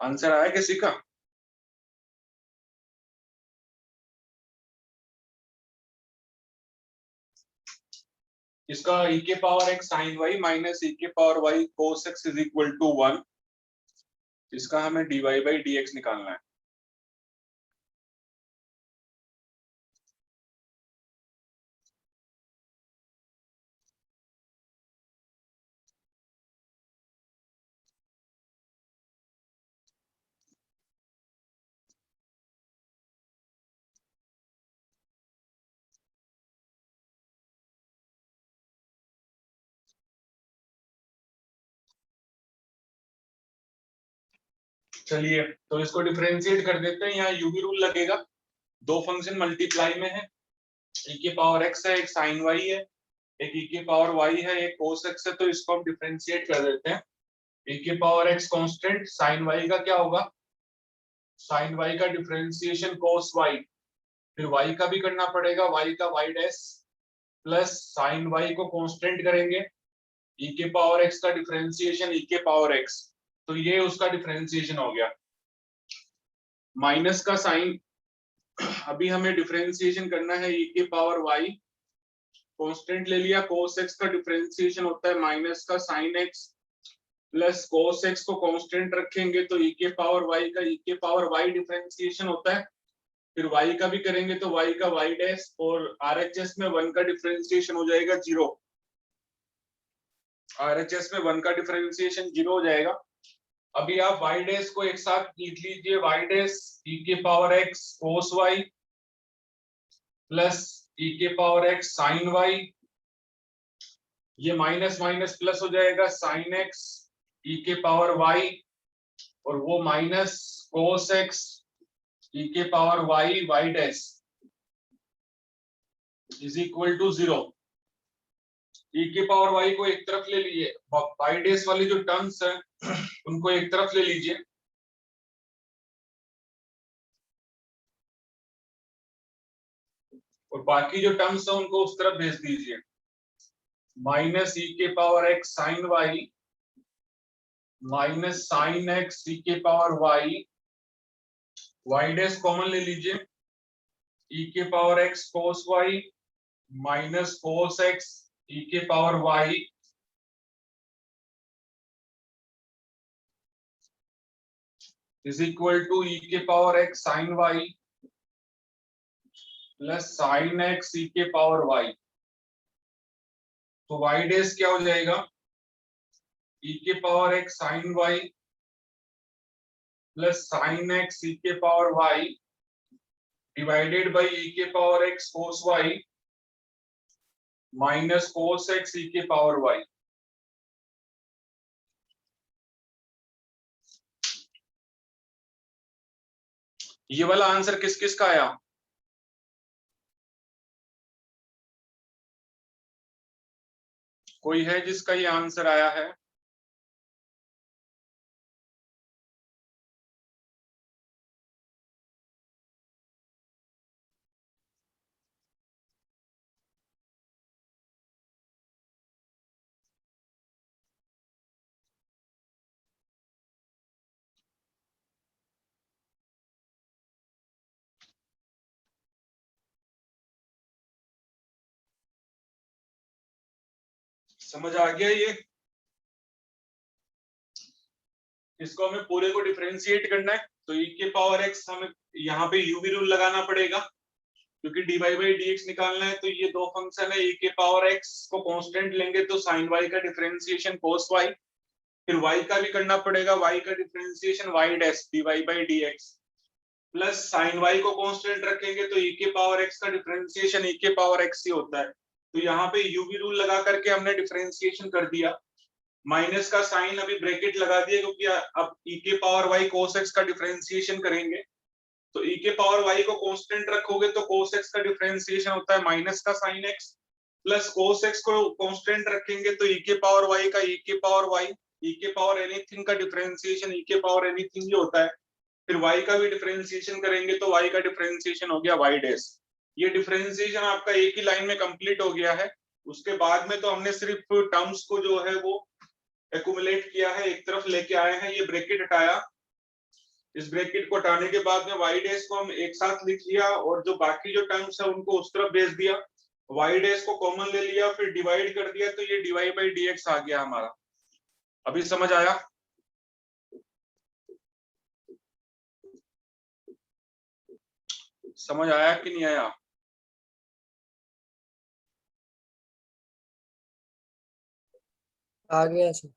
Answer आया किसी का? इसका e के power x sine y minus e के power y cos x is equal to 1। इसका हमें dy बाई dx निकालना है। चलिए तो इसको डिफरेंशिएट कर देते हैं। यहाँ यूवी रूल लगेगा, दो फंक्शन मल्टीप्लाई में है, e के पावर x है, एक साइन y है, एक e के पावर y है, एक cos x है। तो इसको हम डिफरेंशिएट कर देते हैं। e के power x constant, sine y का क्या होगा, साइन y का डिफरेंशिएशन cos y, फिर y का भी करना पड़ेगा, y का y dash plus sign y को कांस्टेंट करेंगे, e के पावर x का डिफरेंशिएशन e के पावर x। तो ये उसका डिफरेंशिएशन हो गया। माइनस का साइन, अभी हमें डिफरेंशिएशन करना है e के पावर y, कांस्टेंट ले लिया, cos x का डिफरेंशिएशन होता है माइनस का sine x plus cos x को कांस्टेंट रखेंगे तो e के पावर y का e के पावर y डिफरेंशिएशन होता है, फिर y का भी करेंगे तो y का y डैश, और RHS में 1 का डिफरेंशिएशन हो जाएगा 0। RHS में 1 का डिफरेंशिएशन 0 हो जाएगा। अभी आप y डैश को एक साथ लिख लीजिए, y डैश e के power x cos y plus e के पावर x साइन y, ये माइनस माइनस प्लस हो जाएगा साइन x e के पावर y, और वो माइनस cos x e के power y y dash is equal to 0। e के पावर y को एक तरफ ले लीजिए, y डैश वाली जो टर्म्स है उनको एक तरफ ले लीजिए, और बाकी जो टर्म्स है उनको उस तरफ भेज दीजिए। माइनस e के power x sine y minus sine x e के power y, y dash common ले लीजिए, e के power x cos y minus cos x e के power y is equal to e के power x sine y plus sine x e के power y। तो y dash क्या हो जाएगा, e के power x sine y plus sine x e के power y divided by e के power x cos y minus cos x e के power y। ये वाला आंसर किस किस का आया? कोई है जिसका ये आंसर आया है? समझ आ गया ये? इसको हमें पूरे को डिफरेंशिएट करना है, तो e के पावर x हमें यहाँ पे यूवी रूल लगाना पड़ेगा, क्योंकि dy बाई dx निकालना है। तो ये दो फंक्शन है, e के पावर x को कांस्टेंट लेंगे तो sin y का डिफरेंशिएशन cos y, फिर y का भी करना पड़ेगा, y का differentiation y dash dy by dx, plus sin y को कांस्टेंट रखेंगे तो e के पावर x का डिफरेंशिएशन e के पावर x ही होता है। तो यहाँ पे यूवी रूल लगा करके हमने डिफरेंशिएशन कर दिया। माइनस का साइन अभी ब्रैकेट लगा दिया, क्योंकि अब e के पावर y cos x का डिफरेंशिएशन करेंगे, तो e के पावर y को कांस्टेंट रखोगे तो cos x का डिफरेंशिएशन होता है माइनस का sine x, plus cos x को कांस्टेंट रखेंगे तो e के पावर y का e के पावर y, e के पावर एनीथिंग का डिफरेंशिएशन e के पावर एनीथिंग ही होता है, फिर y का भी डिफरेंशिएशन करेंगे तो y का डिफरेंशिएशन हो गया y डैश। ये डिफरेंशिएशन आपका एक ही लाइन में कंप्लीट हो गया है। उसके बाद में तो हमने सिर्फ टर्म्स को जो है वो एक्युमुलेट किया है, एक तरफ लेके आए हैं, ये ब्रैकेट हटाया, इस ब्रैकेट को हटाने के बाद में y डैश को हम एक साथ लिख लिया और जो बाकी जो टर्म्स है उनको उस तरफ भेज दिया, y डैश को कॉमन ले लिया, फिर डिवाइड कर दिया, तो ये dy बाई dx आ गया हमारा। अभी समझ आया? समझ आया कि नहीं आया? आ गया सर।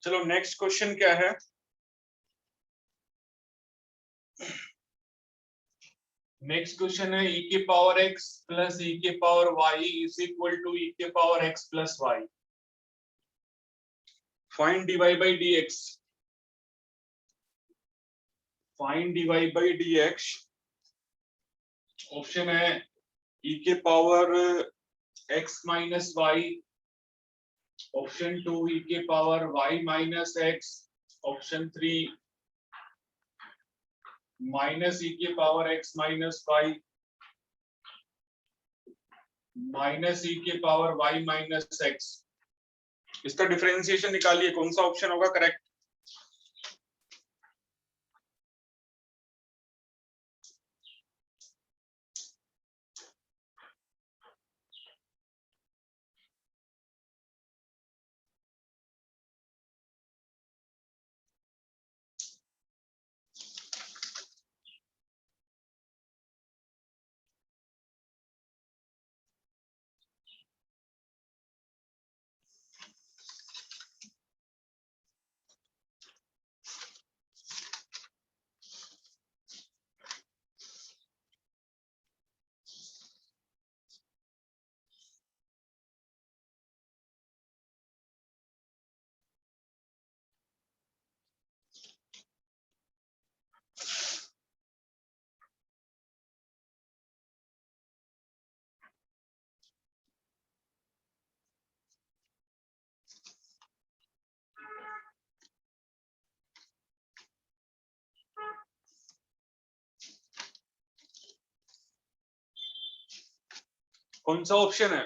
चलो नेक्स्ट क्वेश्चन क्या है? नेक्स्ट क्वेश्चन है e के पावर x प्लस e के power y is equal to e के power x plus y। Find dy by dx। Find dy by dx। Option है e के power x minus y, option 2 e के power y minus x, option 3 minus e के power x minus y, minus e के power y minus x। इसका differentiation निकालिए, कौन सा option होगा करेक्ट? कौन सा ऑप्शन है?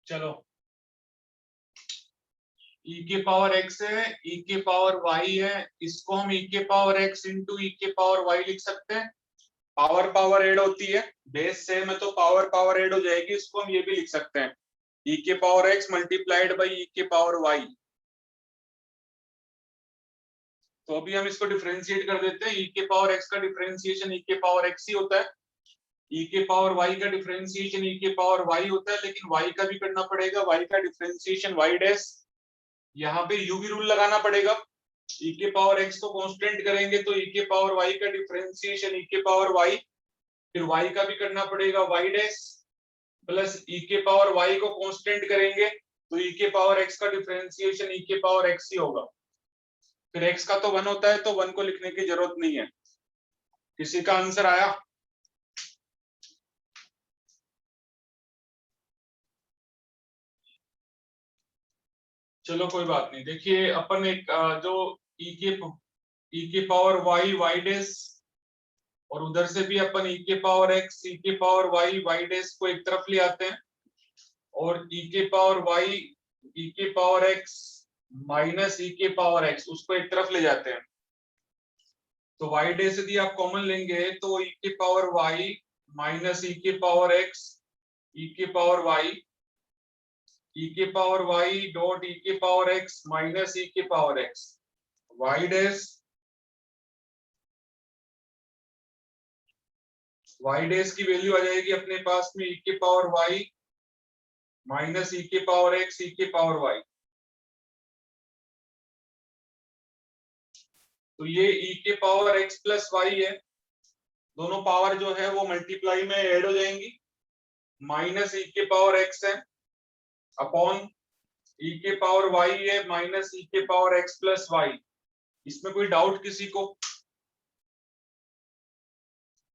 चलो e के पावर x है, e के पावर y है, इसको हम e के पावर x इंटू e के पावर y लिख सकते हैं। पावर पावर ऐड होती है, बेस सेम है तो पावर पावर ऐड हो जाएगी, इसको हम ये भी लिख सकते हैं e के power x multiplied by e के पावर y। तो अभी हम इसको डिफरेंशिएट कर देते हैं। e के पावर x का डिफरेंशिएशन e के पावर x ही होता है, e के पावर y का डिफरेंशिएशन e के पावर y होता है, लेकिन y का भी करना पड़ेगा, y का डिफरेंशिएशन y डैश, यहाँ पे u भी रूल लगाना पड़ेगा। e के पावर x को कांस्टेंट करेंगे तो e के पावर y का डिफरेंशिएशन e के पावर y, फिर y का भी करना पड़ेगा y डैश, प्लस e के पावर y को कांस्टेंट करेंगे तो e के पावर x का डिफरेंशिएशन e के पावर x ही होगा। फिर x का तो 1 होता है तो 1 को लिखने की जरूरत नहीं है। किसी का आंसर आया? चलो कोई बात नहीं। देखिए अपन एक जो e के पावर y y डैश, और उधर से भी अपन e के पावर x e के पावर y y डैश को एक तरफ ले आते हैं, और e के पावर y e के पावर x माइनस e के पावर x उसको एक तरफ ले जाते हैं। तो y डैश यदि आप कॉमन लेंगे तो e के पावर y माइनस e के पावर x e के पावर y e के पावर y डॉट e के पावर x माइनस e के पावर x y डैश की वैल्यू आ जाएगी अपने पास में e के पावर y माइनस e के पावर x e के पावर y। तो ये e के पावर x प्लस y है, दोनों पावर जो है वो मल्टीप्लाई में ऐड हो जाएंगी, माइनस e के पावर x है अपॉन e के पावर y है माइनस e के पावर x प्लस y। इसमें कोई डाउट किसी को?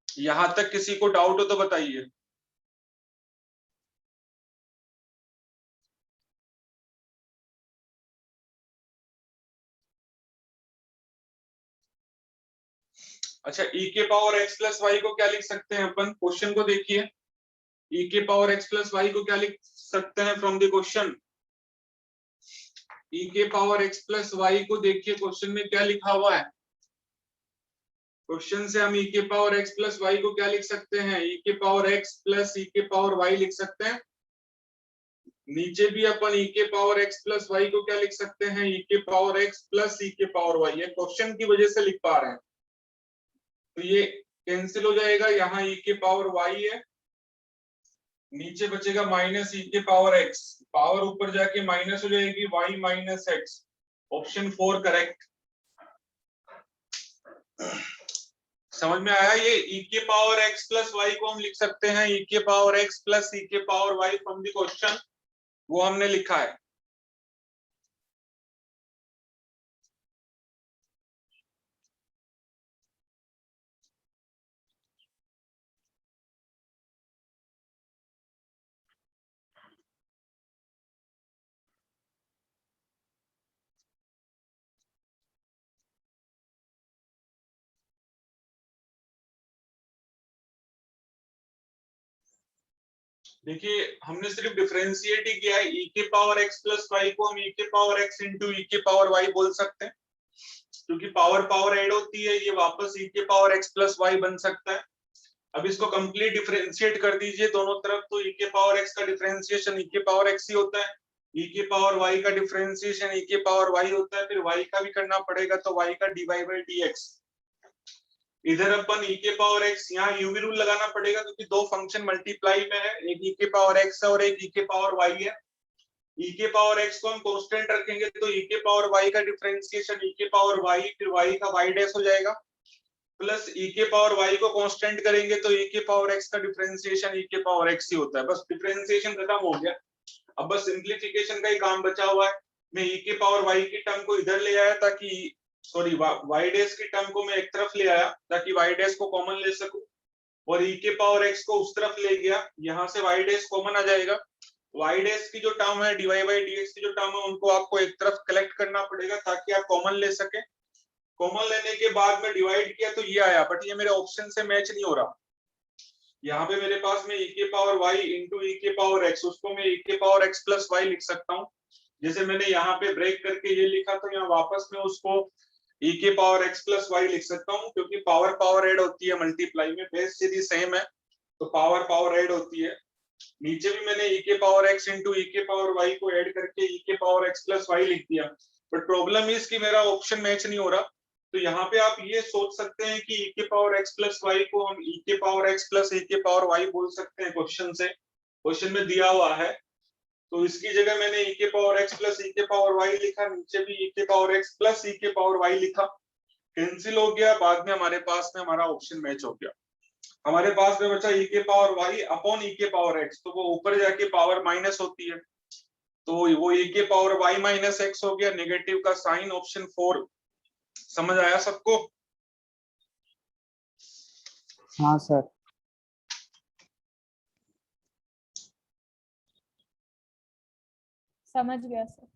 यहां तक किसी को डाउट हो तो बताइए। अच्छा, e के पावर x प्लस y को क्या लिख सकते हैं अपन? क्वेश्चन को देखिए, e के पावर x प्लस y को क्या लिख सकते हैं फ्रॉम द क्वेश्चन? e के पावर x प्लस y को देखिए क्वेश्चन में क्या लिखा हुआ है। क्वेश्चन से हम e के पावर x प्लस y को क्या लिख सकते हैं? e के पावर x प्लस e के पावर y लिख सकते हैं। नीचे भी अपन e के पावर x प्लस y को क्या लिख सकते हैं? e के पावर x प्लस e के पावर y। ये क्वेश्चन की वजह से लिख पा रहे हैं, तो ये कैंसिल हो जाएगा, यहाँ e के पावर y है, नीचे बचेगा माइनस e के पावर x, पावर ऊपर जाके माइनस हो जाएगी, y minus x। Option 4 correct. समझ में आया? ये e के पावर x प्लस y को हम लिख सकते हैं e के पावर x प्लस e के power y from the question, वो हमने लिखा है। देखिए हमने सिर्फ डिफरेंशिएट ही किया है, e के पावर x प्लस y को हम e के पावर x इंटू e के पावर y बोल सकते हैं, क्योंकि पावर पावर ऐड होती है, ये वापस e के पावर x प्लस y बन सकता है। अब इसको कंप्लीट डिफरेंशिएट कर दीजिए दोनों तरफ, तो e के पावर x का डिफरेंशिएशन e के पावर x ही होता है, e के पावर y का डिफरेंशिएशन e के पावर y होता है, फिर y का भी करना पड़ेगा तो y का dy बाई dx। इधर अपन e के पावर x, यहाँ यूवी रूल लगाना पड़ेगा क्योंकि दो फंक्शन मल्टीप्लाई में है, एक e के पावर x है और एक e के पावर y है। e के पावर x को हम कांस्टेंट रखेंगे तो e के पावर y का डिफरेंशिएशन e के पावर y, फिर y का y डैश हो जाएगा, प्लस e के पावर y को कांस्टेंट करेंगे तो e के पावर x का डिफरेंशिएशन e के पावर x ही होता है। बस डिफरेंशिएशन खत्म हो गया, अब बस सिंप्लीफिकेशन का ही काम बचा हुआ है। मैं e के पावर y की टर्म को इधर ले आया ताकि, सॉरी, y डैश की टर्म को मैं एक तरफ ले आया ताकि y डैश को कॉमन ले सकूं, और e के पावर x को उस तरफ ले गया, यहाँ से y डैश कॉमन आ जाएगा। y डैश की जो टर्म है dy बाई dx की जो टर्म है उनको आपको एक तरफ कलेक्ट करना पड़ेगा ताकि आप कॉमन ले सके। कॉमन लेने के बाद में डिवाइड किया तो ये आया, बट ये मेरे ऑप्शन से मैच नहीं हो रहा, यहाँ पे मेरे पास में e के पावर y इंटू e के पावर x, उसको मैं e के पावर x प्लस y लिख सकता हूँ। जैसे मैंने यहाँ पे ब्रेक करके ये लिखा तो यहाँ वापस में उसको e के पावर x प्लस y लिख सकता हूँ, क्योंकि पावर पावर ऐड होती है मल्टीप्लाई में, बेस सीधी सेम है तो पावर पावर ऐड होती है। नीचे भी मैंने e के पावर x इंटू e के पावर y को ऐड करके e के पावर x प्लस y लिख दिया, बट प्रॉब्लम इज कि मेरा ऑप्शन मैच नहीं हो रहा। तो यहाँ पे आप ये सोच सकते हैं कि e के पावर x प्लस y को हम e के पावर x प्लस e के पावर y बोल सकते हैं, क्वेश्चन से, क्वेश्चन में दिया हुआ है। तो इसकी जगह मैंने e के पावर x प्लस e के पावर y लिखा, नीचे भी e के पावर x प्लस e के पावर y लिखा, कैंसिल हो गया, बाद में हमारे पास में हमारा ऑप्शन मैच हो गया। हमारे पास में बचा e के पावर y अपॉन e के पावर x, तो वो ऊपर जाके पावर माइनस होती है, तो वो e के पावर y माइनस x हो गया, नेगेटिव का साइन, ऑप्शन 4। समझ आया सबको? हाँ सर। समझ गया सर।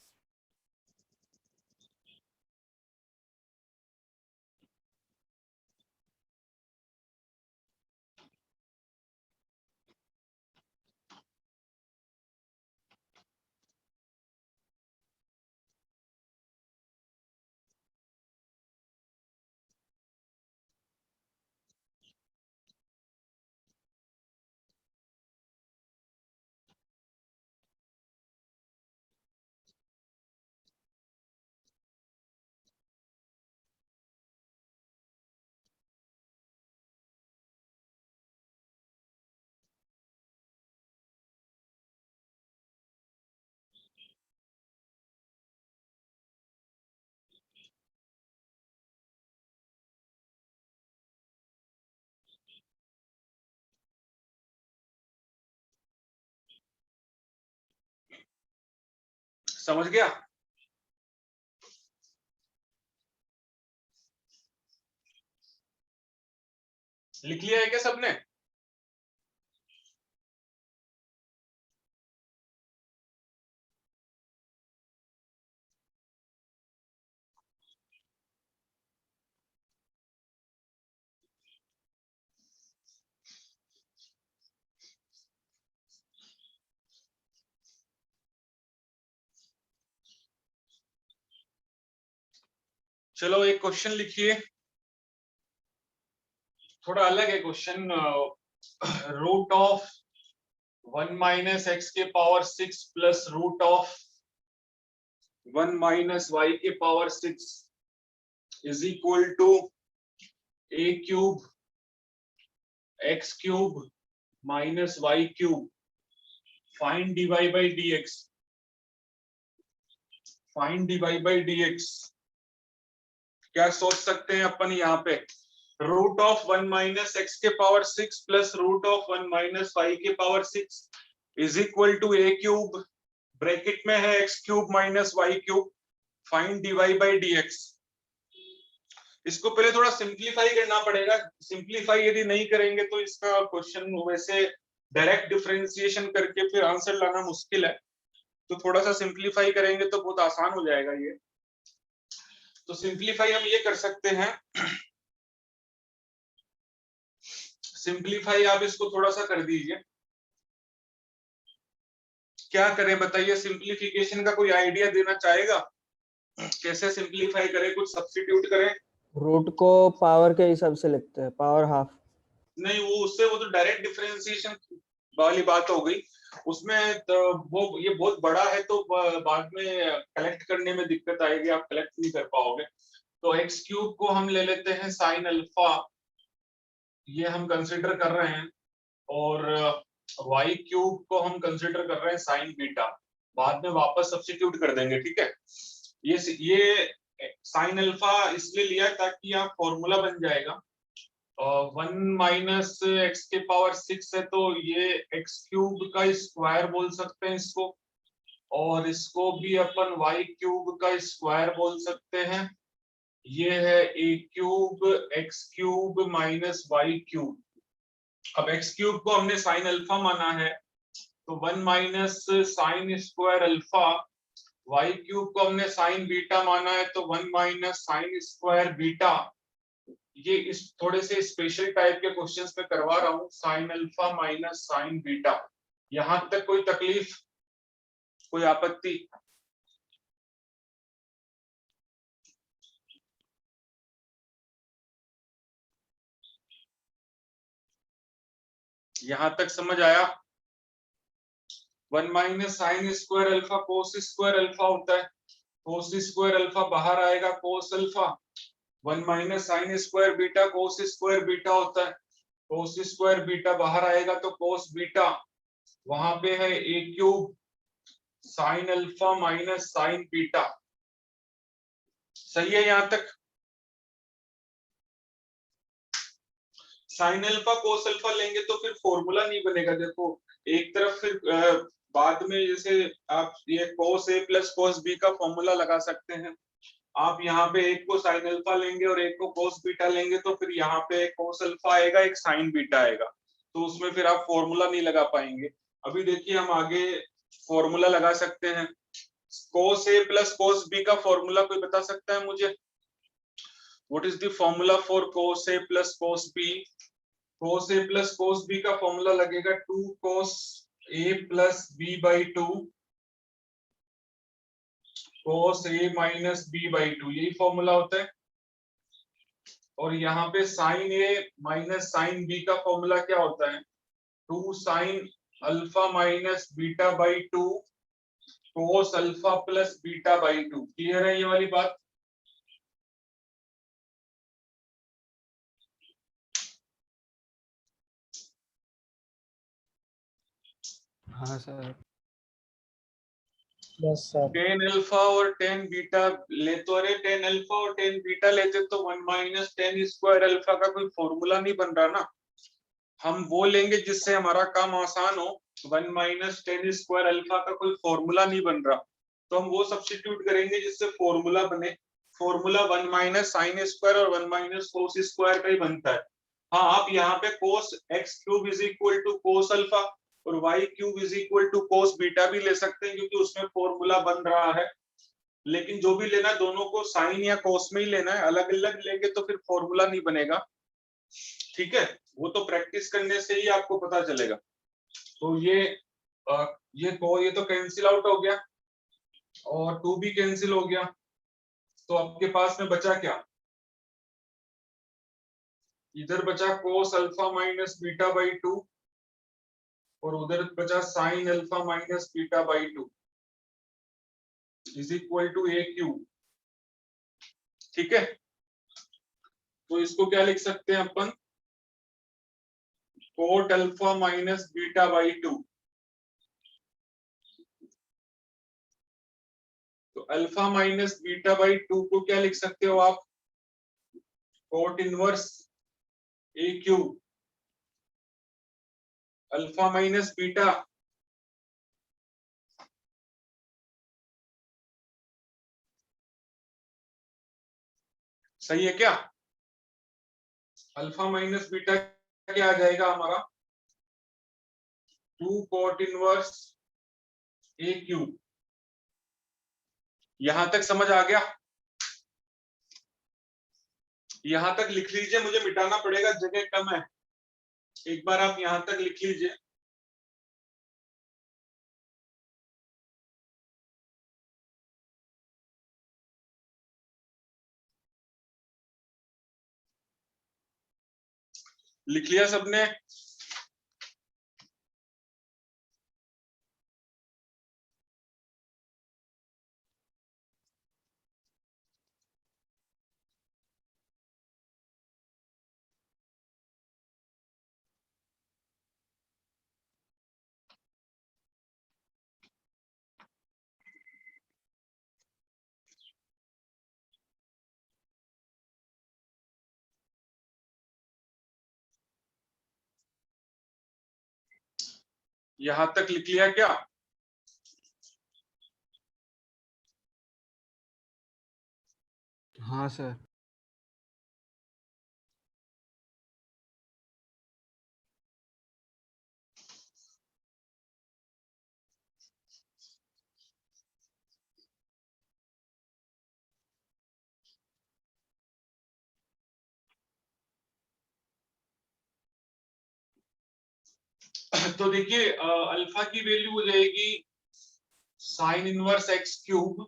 समझ गया? लिख लिया है क्या सबने? चलो एक क्वेश्चन लिखिए, थोड़ा अलग है question. Root of 1 minus x के power 6 plus root of 1 minus y के power 6 is equal to a cube x cube minus Y cube, find dy by dx, find dy by dx। क्या सोच सकते हैं अपन यहाँ पे? रूट ऑफ 1 माइनस एक्स के power 6 plus root of 1 minus y के power 6 is equal to a cube, bracket में है X cube minus Y cube, find dy by dx। इसको पहले थोड़ा सिंप्लीफाई करना पड़ेगा, सिंप्लीफाई यदि नहीं करेंगे तो इसका क्वेश्चन वैसे डायरेक्ट डिफरेंशिएशन करके फिर आंसर लाना मुश्किल है, तो थोड़ा सा सिंप्लीफाई करेंगे तो बहुत आसान हो जाएगा ये। तो सिंप्लीफाई हम ये कर सकते हैं, सिंप्लीफाई आप इसको थोड़ा सा कर दीजिए। क्या करें बताइए? सिंप्लीफिकेशन का कोई आइडिया देना चाहेगा? कैसे सिंप्लीफाई करें? कुछ सब्स्टिट्यूट करें? रूट को पावर के हिसाब से लिखते हैं, पावर हाफ। नहीं, वो उससे वो तो डायरेक्ट डिफरेंशिएशन वाली बात हो गई, उसमें तो वो ये बहुत बड़ा है तो बाद में कलेक्ट करने में दिक्कत आएगी, आप कलेक्ट नहीं कर पाओगे। तो एक्स क्यूब को हम ले लेते हैं साइन अल्फा, ये हम कंसिडर कर रहे हैं, और वाई क्यूब को हम कंसिडर कर रहे हैं साइन बीटा, बाद में वापस सब्स्टिट्यूट कर देंगे, ठीक है। ये साइन अल्फा इसलिए लिया ताकि आप फॉर्मूला बन जाएगा। 1 माइनस एक्स के पावर 6 है तो ये एक्स क्यूब का स्क्वायर बोल सकते हैं इसको, और इसको भी अपन वाई क्यूब का स्क्वायर बोल सकते हैं। ये है a cube x cube minus Y cube. अब एक्स क्यूब को हमने साइन अल्फा माना है तो 1 minus sine square alpha, y cube को हमने साइन बीटा माना है तो 1 माइनस साइन स्क्वायर बीटा, ये इस थोड़े से स्पेशल टाइप के क्वेश्चंस में करवा रहा हूँ, sign alpha minus sine beta. यहां तक कोई तकलीफ, कोई आपत्ति? यहां तक समझ आया? 1 minus sine square alpha cos square alpha होता है, कोस स्क्वायर अल्फा बाहर आएगा cos alpha. 1 minus sine square beta cos square beta होता है, कोस स्क्वायर बीटा बाहर आएगा तो कोस बीटा। वहां पे है a cube sine alpha minus sine beta. सही है यहां तक? साइन अल्फा कोस अल्फा लेंगे तो फिर फॉर्मूला नहीं बनेगा। देखो एक तरफ फिर बाद में जैसे आप ये कोस ए प्लस कोस बी का फॉर्मूला लगा सकते हैं। आप यहाँ पे एक को साइन अल्फा लेंगे और एक को कोस बीटा लेंगे तो फिर यहाँ पे एक कोस अल्फा आएगा, एक साइन बीटा आएगा, तो उसमें फिर आप फॉर्मूला नहीं लगा पाएंगे। अभी देखिए हम आगे फॉर्मूला लगा सकते हैं। Cos a plus cos b का फॉर्मूला कोई बता सकता है मुझे? What is the formula for cos a plus cos b? Cos a plus cos b का फॉर्मूला लगेगा 2 cos a plus b by 2 cos a minus b by 2, यही formula होता है। और यहाँ पे sine a minus sine b का formula क्या होता है? 2 sine alpha minus beta by 2 cos alpha plus beta by 2। Clear है ये वाली बात? हाँ sir. Yes sir. Tan alpha और टेन बीटा ले तो, अरे टेन अल्फा और टेन बीटा लेते तो 1 माइनस टेन स्क्वायर अल्फा का कोई फॉर्मूला नहीं बन रहा ना। हम वो लेंगे जिससे हमारा काम आसान हो। 1 माइनस टेन स्क्वायर अल्फा का कोई फॉर्मूला नहीं बन रहा, तो हम वो सब्स्टिट्यूट करेंगे जिससे फॉर्मूला बने। फॉर्मूला 1 माइनस साइन स्क्वायर और 1 माइनस कोस स्क्वायर का ही बनता है। हाँ, आप यहाँ पे cos x cube is equal to cos alpha और y cube is equal to cos beta भी ले सकते हैं, क्योंकि उसमें फॉर्मूला बन रहा है। लेकिन जो भी लेना है दोनों को साइन या कोस में ही लेना है, अलग अलग लेंगे तो फिर फॉर्मूला नहीं बनेगा। ठीक है, वो तो प्रैक्टिस करने से ही आपको पता चलेगा। तो ये तो कैंसिल आउट हो गया और 2 भी कैंसिल हो गया, तो आपके पास में बचा क्या? इधर बचा cos alpha minus beta by 2 और उधर बचा sine alpha minus beta by 2 is equal to a cube. ठीक है, तो इसको क्या लिख सकते हैं अपन? Cot alpha minus beta by 2। तो अल्फा माइनस बीटा बाई 2 को क्या लिख सकते हो आप? Cot inverse A cube alpha minus beta. सही है क्या? अल्फा माइनस बीटा क्या आ जाएगा हमारा? 2 कोट इनवर्स ए क्यूब। यहां तक समझ आ गया? यहां तक लिख लीजिए, मुझे मिटाना पड़ेगा, जगह कम है। एक बार आप यहां तक लिख लीजिए। लिख लिया सबने? यहां तक लिख लिया क्या? हाँ सर। तो देखिए अल्फा की वैल्यू हो जाएगी साइन इनवर्स एक्स क्यूब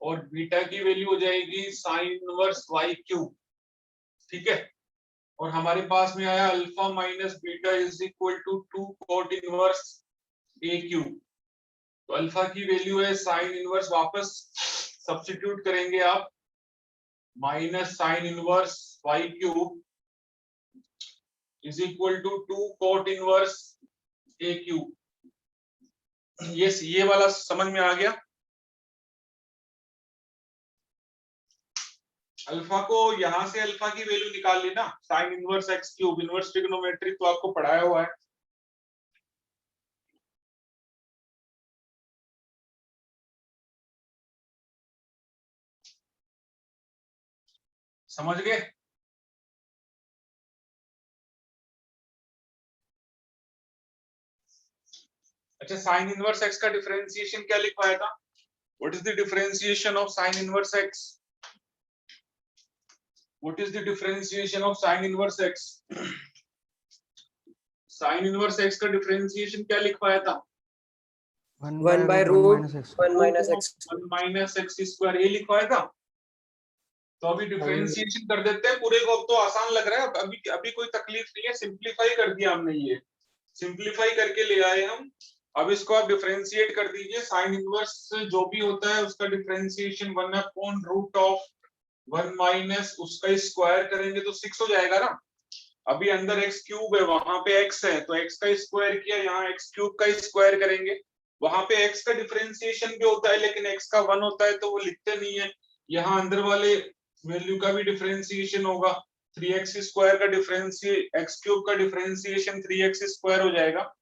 और बीटा की वैल्यू हो जाएगी साइन इनवर्स वाई क्यूब। ठीक है, और हमारे पास में आया alpha minus beta is equal to 2 cot inverse A cube. तो अल्फा की वैल्यू है साइन इनवर्स, वापस सब्स्टिट्यूट करेंगे आप, minus sine inverse Y cube is equal to 2 cot inverse A cube. ये वाला समझ में आ गया। अल्फा को यहां से अल्फा की वैल्यू निकाल लेना, sign inverse x cube, inverse trigonometry तो आपको पढ़ाया हुआ है। समझ गए? अच्छा, साइन इनवर्स एक्स का डिफरेंशिएशन क्या लिखवाया था? What is the differentiation of sine inverse x? What is the differentiation of sine inverse x? Sine inverse X का डिफरेंशिएशन क्या लिखवाया था? 1 by root 1 minus x 1 minus X square, ये लिखवाया था। तो अभी डिफरेंशिएशन कर देते हैं पूरे को। अब तो आसान लग रहा है, अभी अभी कोई तकलीफ नहीं है, सिंपलीफाई कर दिया हमने, ये सिंपलीफाई करके ले आए हम। अब इसको आप डिफरेंशिएट कर दीजिए, साइन इनवर्स जो भी होता है उसका differentiation 1 upon root of 1 minus उसका स्क्वायर करेंगे तो 6 हो जाएगा ना। अभी अंदर एक्स क्यूब है, वहां पे एक्स है, तो एक्स का स्क्वायर किया, यहाँ एक्स क्यूब का स्क्वायर करेंगे। वहां पे एक्स का डिफरेंशिएशन भी होता है लेकिन एक्स का 1 होता है तो वो लिखते नहीं है। यहाँ अंदर वाले वैल्यू का भी डिफरेंशिएशन होगा, 3x स्क्वायर का एक्स क्यूब का डिफरेंशिएशन 3x स्क्वायर हो जाएगा।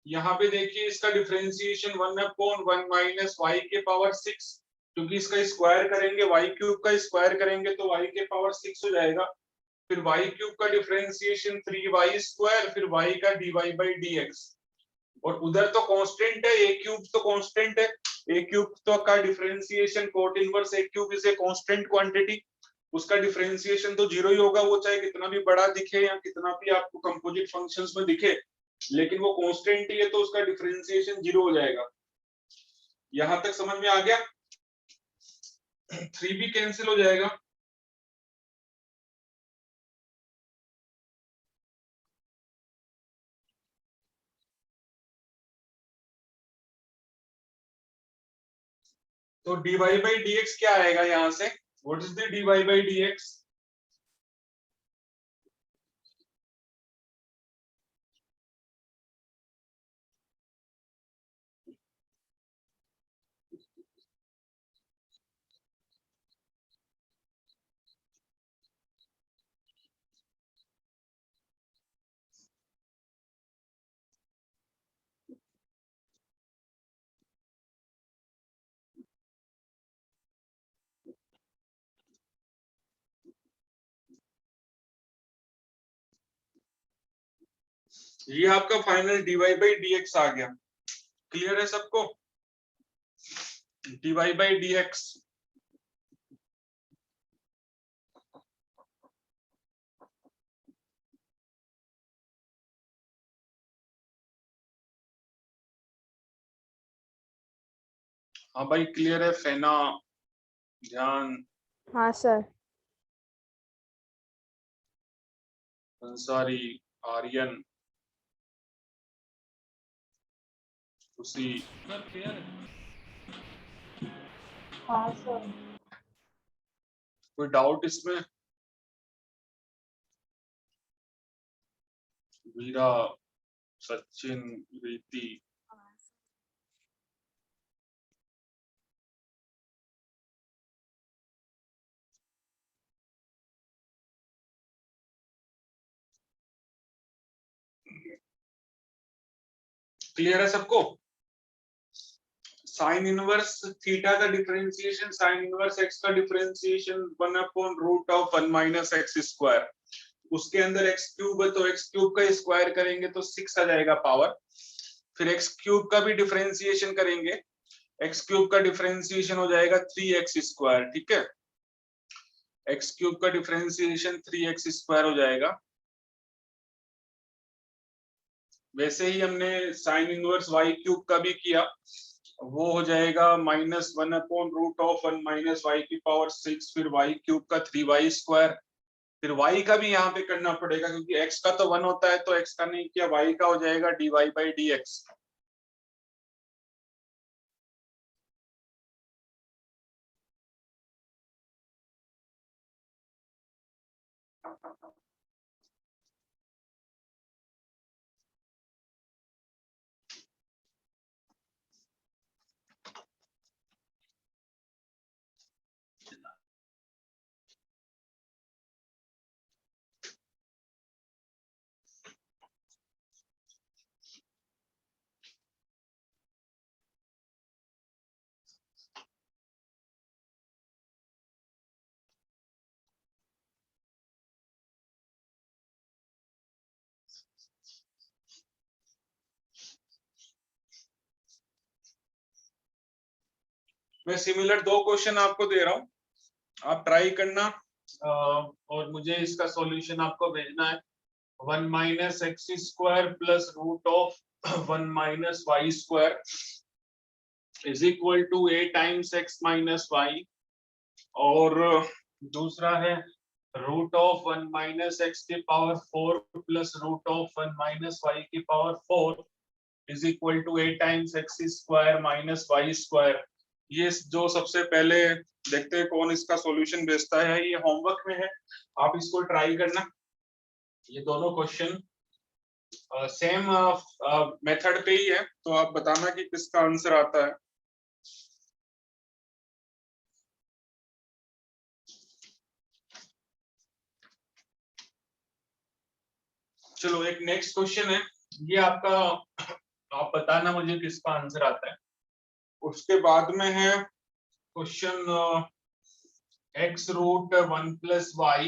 यहाँ पे देखिए इसका डिफरेंशिएशन 1 अपॉन 1 माइनस वाई के पावर 6, क्योंकि इसका स्क्वायर करेंगे, वाई क्यूब का स्क्वायर करेंगे तो वाई के पावर 6 हो जाएगा। फिर वाई क्यूब का डिफरेंशिएशन 3y स्क्वायर, फिर y का dy बाई dx। और उधर तो कांस्टेंट है, a क्यूब तो कांस्टेंट है, a क्यूब तो का differentiation cot inverse a cube is a constant quantity, उसका डिफरेंशिएशन तो जीरो ही होगा, वो चाहे कितना भी बड़ा दिखे या कितना भी आपको कंपोजिट फंक्शंस में दिखे, लेकिन वो कांस्टेंट ही है तो उसका डिफरेंशिएशन जीरो हो जाएगा। यहां तक समझ में आ गया? 3 भी कैंसिल हो जाएगा। तो dy बाई dx क्या आएगा यहां से? What is the dy by dx? ये आपका फाइनल dy बाई dx आ गया। क्लियर है सबको? dy by dx। हाँ भाई क्लियर है? फेना, ध्यान, हाँ सर। अंसारी, आर्यन, खुशी, क्लियर है? हाँ सर। कोई डाउट इसमें? वीरा, सचिन, रीति, क्लियर है सबको? साइन इनवर्स थीटा का डिफरेंशिएशन, साइन इनवर्स एक्स का differentiation 1 upon root of 1 minus X square, उसके अंदर एक्स क्यूब है तो एक्स क्यूब का स्क्वायर करेंगे तो 6 आ जाएगा पावर। फिर एक्स क्यूब का भी डिफरेंशिएशन करेंगे, एक्स क्यूब का डिफरेंशिएशन हो जाएगा 3x स्क्वायर। ठीक है, एक्स क्यूब का डिफरेंशिएशन 3x स्क्वायर हो जाएगा। वैसे ही हमने साइन इनवर्स वाई क्यूब का भी किया, वो हो जाएगा -1/√1 - y की पावर 6, फिर y क्यूब का 3y², फिर y का भी यहाँ पे करना पड़ेगा क्योंकि x का तो 1 होता है, तो x का नहीं किया, y का हो जाएगा dy/dx। मैं सिमिलर 2 क्वेश्चन आपको दे रहा हूँ, आप ट्राई करना और मुझे इसका सॉल्यूशन आपको भेजना है। 1 - x² plus √1 - y² is equal to a times x - y, और दूसरा है √1 - x की पावर 4 प्लस √1 - y की power 4 is equal to a times x² - y²। ये जो सबसे पहले देखते हैं कौन इसका सॉल्यूशन भेजता है, ये होमवर्क में है, आप इसको ट्राई करना। ये दोनों क्वेश्चन सेम मेथड पे ही है, तो आप बताना कि किसका आंसर आता है। चलो एक नेक्स्ट क्वेश्चन है, ये आपका, आप बताना मुझे किसका आंसर आता है। उसके बाद में है question x√1 + y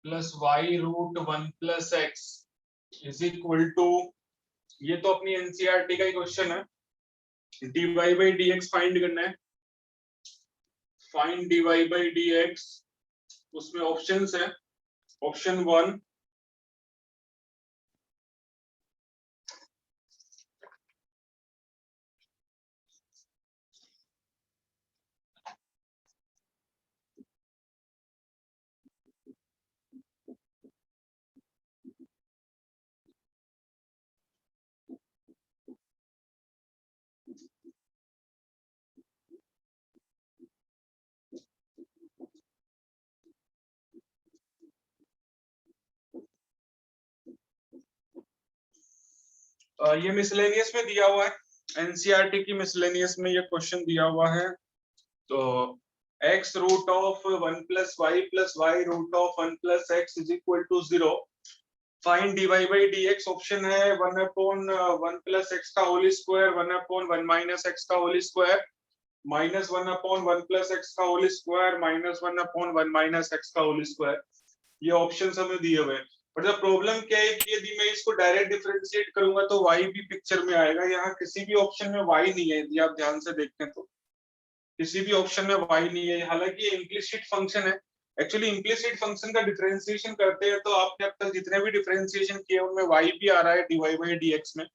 plus y√1 + x is equal to, ये तो अपनी एनसीईआरटी का ही क्वेश्चन है, dy/dx फाइंड करना है। फाइंड dy/dx, उसमें ऑप्शंस है, ऑप्शन 1 ये मिसलेनियस में दिया हुआ है, एनसीईआरटी की मिसलेनियस में ये क्वेश्चन दिया हुआ है। तो x√1 + y + y√1 + x is equal to 0। Find dy/dx, option है 1/1 + x का होल स्क्वायर, 1/1 - x का होल स्क्वायर, -1/1 + x का होल स्क्वायर, -1/1 - x का होल स्क्वायर। ये ऑप्शंस हमें दिए हुए हैं, बट द प्रॉब्लम क्या है कि यदि मैं इसको डायरेक्ट डिफरेंशिएट करूंगा तो y भी पिक्चर में आएगा। यहाँ किसी भी ऑप्शन में y नहीं है, यदि आप ध्यान से देखें तो किसी भी ऑप्शन में y नहीं है, हालांकि इम्प्लिसिट फंक्शन है। एक्चुअली इम्प्लिसिट फंक्शन का डिफरेंशिएशन करते हैं तो आपने अब तक जितने भी डिफरेंशिएशन किए उनमें y भी आ रहा है dy/dx में,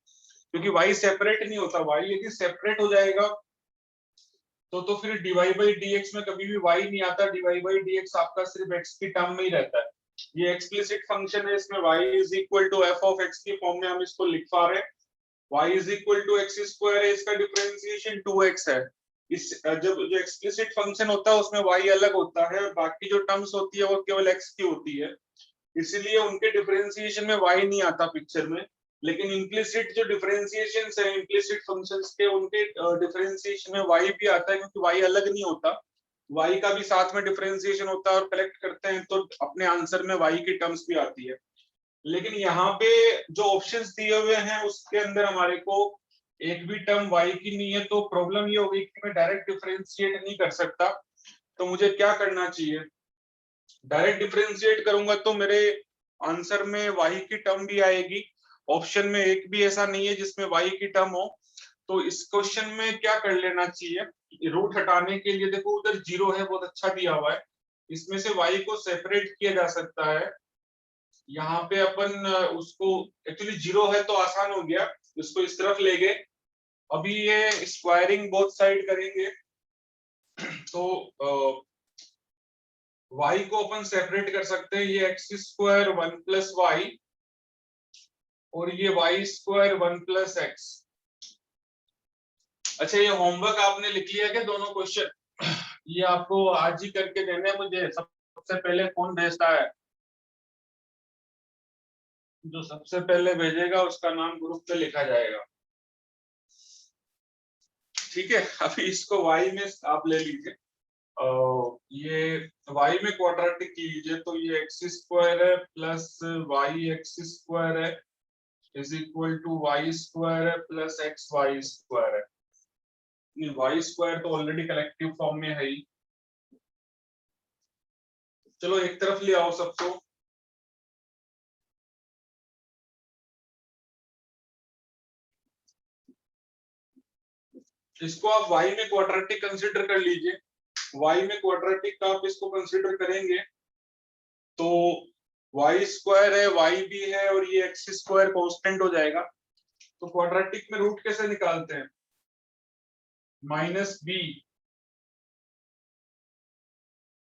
क्योंकि y सेपरेट नहीं होता। y यदि सेपरेट हो जाएगा तो फिर dy/dx में कभी भी y नहीं आता, dy/dx आपका सिर्फ x की टर्म में ही रहता है। ये एक्सप्लिसिट फंक्शन है, इसमें y is equal to f(x) की फॉर्म में हम इसको लिख पा रहे हैं। y is equal to x² है, इसका डिफरेंशिएशन 2x है। इस जब जो एक्सप्लिसिट फंक्शन होता है उसमें y अलग होता है और बाकी जो टर्म्स होती है वो केवल x की होती है, इसलिए उनके डिफरेंशिएशन में y नहीं आता पिक्चर में। लेकिन इम्प्लिसिट जो डिफरेंशिएशंस है इम्प्लिसिट फंक्शंस के, उनके डिफरेंशिएशन में y भी आता है, क्योंकि y अलग नहीं होता, y का भी साथ में डिफरेंशिएशन होता है और कलेक्ट करते हैं तो अपने आंसर में y की टर्म्स भी आती है। लेकिन यहाँ पे जो ऑप्शंस दिए हुए हैं उसके अंदर हमारे को एक भी टर्म y की नहीं है, तो प्रॉब्लम ये होगी कि मैं डायरेक्ट डिफरेंशिएट नहीं कर सकता। तो मुझे क्या करना चाहिए, डायरेक्ट डिफरेंशिएट करूंगा तो मेरे आंसर में y की टर्म भी आएगी, ऑप्शन में एक भी ऐसा नहीं है जिसमें y की टर्म हो। तो इस क्वेश्चन में क्या कर लेना चाहिए, रूट हटाने के लिए देखो उधर 0 है, बहुत अच्छा दिया हुआ है, इसमें से y को सेपरेट किया जा सकता है। यहाँ पे अपन उसको एक्चुअली 0 है तो आसान हो गया, इसको इस तरफ ले गए। अभी ये स्क्वायरिंग बोथ साइड करेंगे तो y को अपन सेपरेट कर सकते हैं, ये x स्क्वायर 1 प्लस वाई और ये y स्क्वायर 1 प्लस एक्स। अच्छा, ये होमवर्क आपने लिख लिया क्या दोनों क्वेश्चन? ये आपको आज ही करके देने हैं मुझे। सबसे पहले कौन भेजता है? जो सबसे पहले भेजेगा उसका नाम ग्रुप पे लिखा जाएगा, ठीक है। अभी इसको y में आप ले लीजिए, ये y में क्वाड्रेटिक लीजिए तो ये एक्स स्क्वायर है प्लस वाई एक्स स्क्वायर है is equal to Y square है प्लस एक्स वाई स्क्वायर है। वाई स्क्वायर तो ऑलरेडी कलेक्टिव फॉर्म में है ही। चलो एक तरफ ले आओ सबको। इसको आप y में क्वाड्रेटिक कंसीडर कर लीजिए। y में क्वाड्रेटिक का आप इसको कंसीडर करेंगे तो y स्क्वायर है, y भी है और ये एक्स स्क्वायर कांस्टेंट हो जाएगा। तो क्वाड्रेटिक में रूट कैसे निकालते हैं? Minus B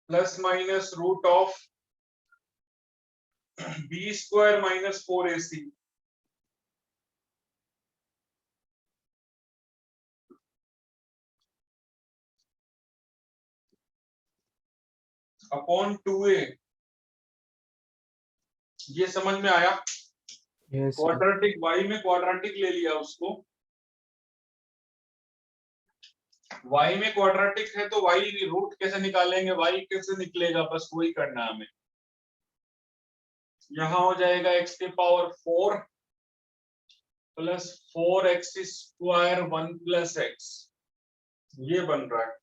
plus minus root of B square minus 4ac upon 2a। ये समझ में आया? Yes sir. क्वाड्रेटिक y में क्वाड्रेटिक ले लिया उसको, y में क्वाड्रेटिक है तो y रूट कैसे निकालेंगे, y कैसे निकलेगा, बस वही करना है हमें। यहां हो जाएगा x के power 4 plus 4x square 1 plus x, ये बन रहा है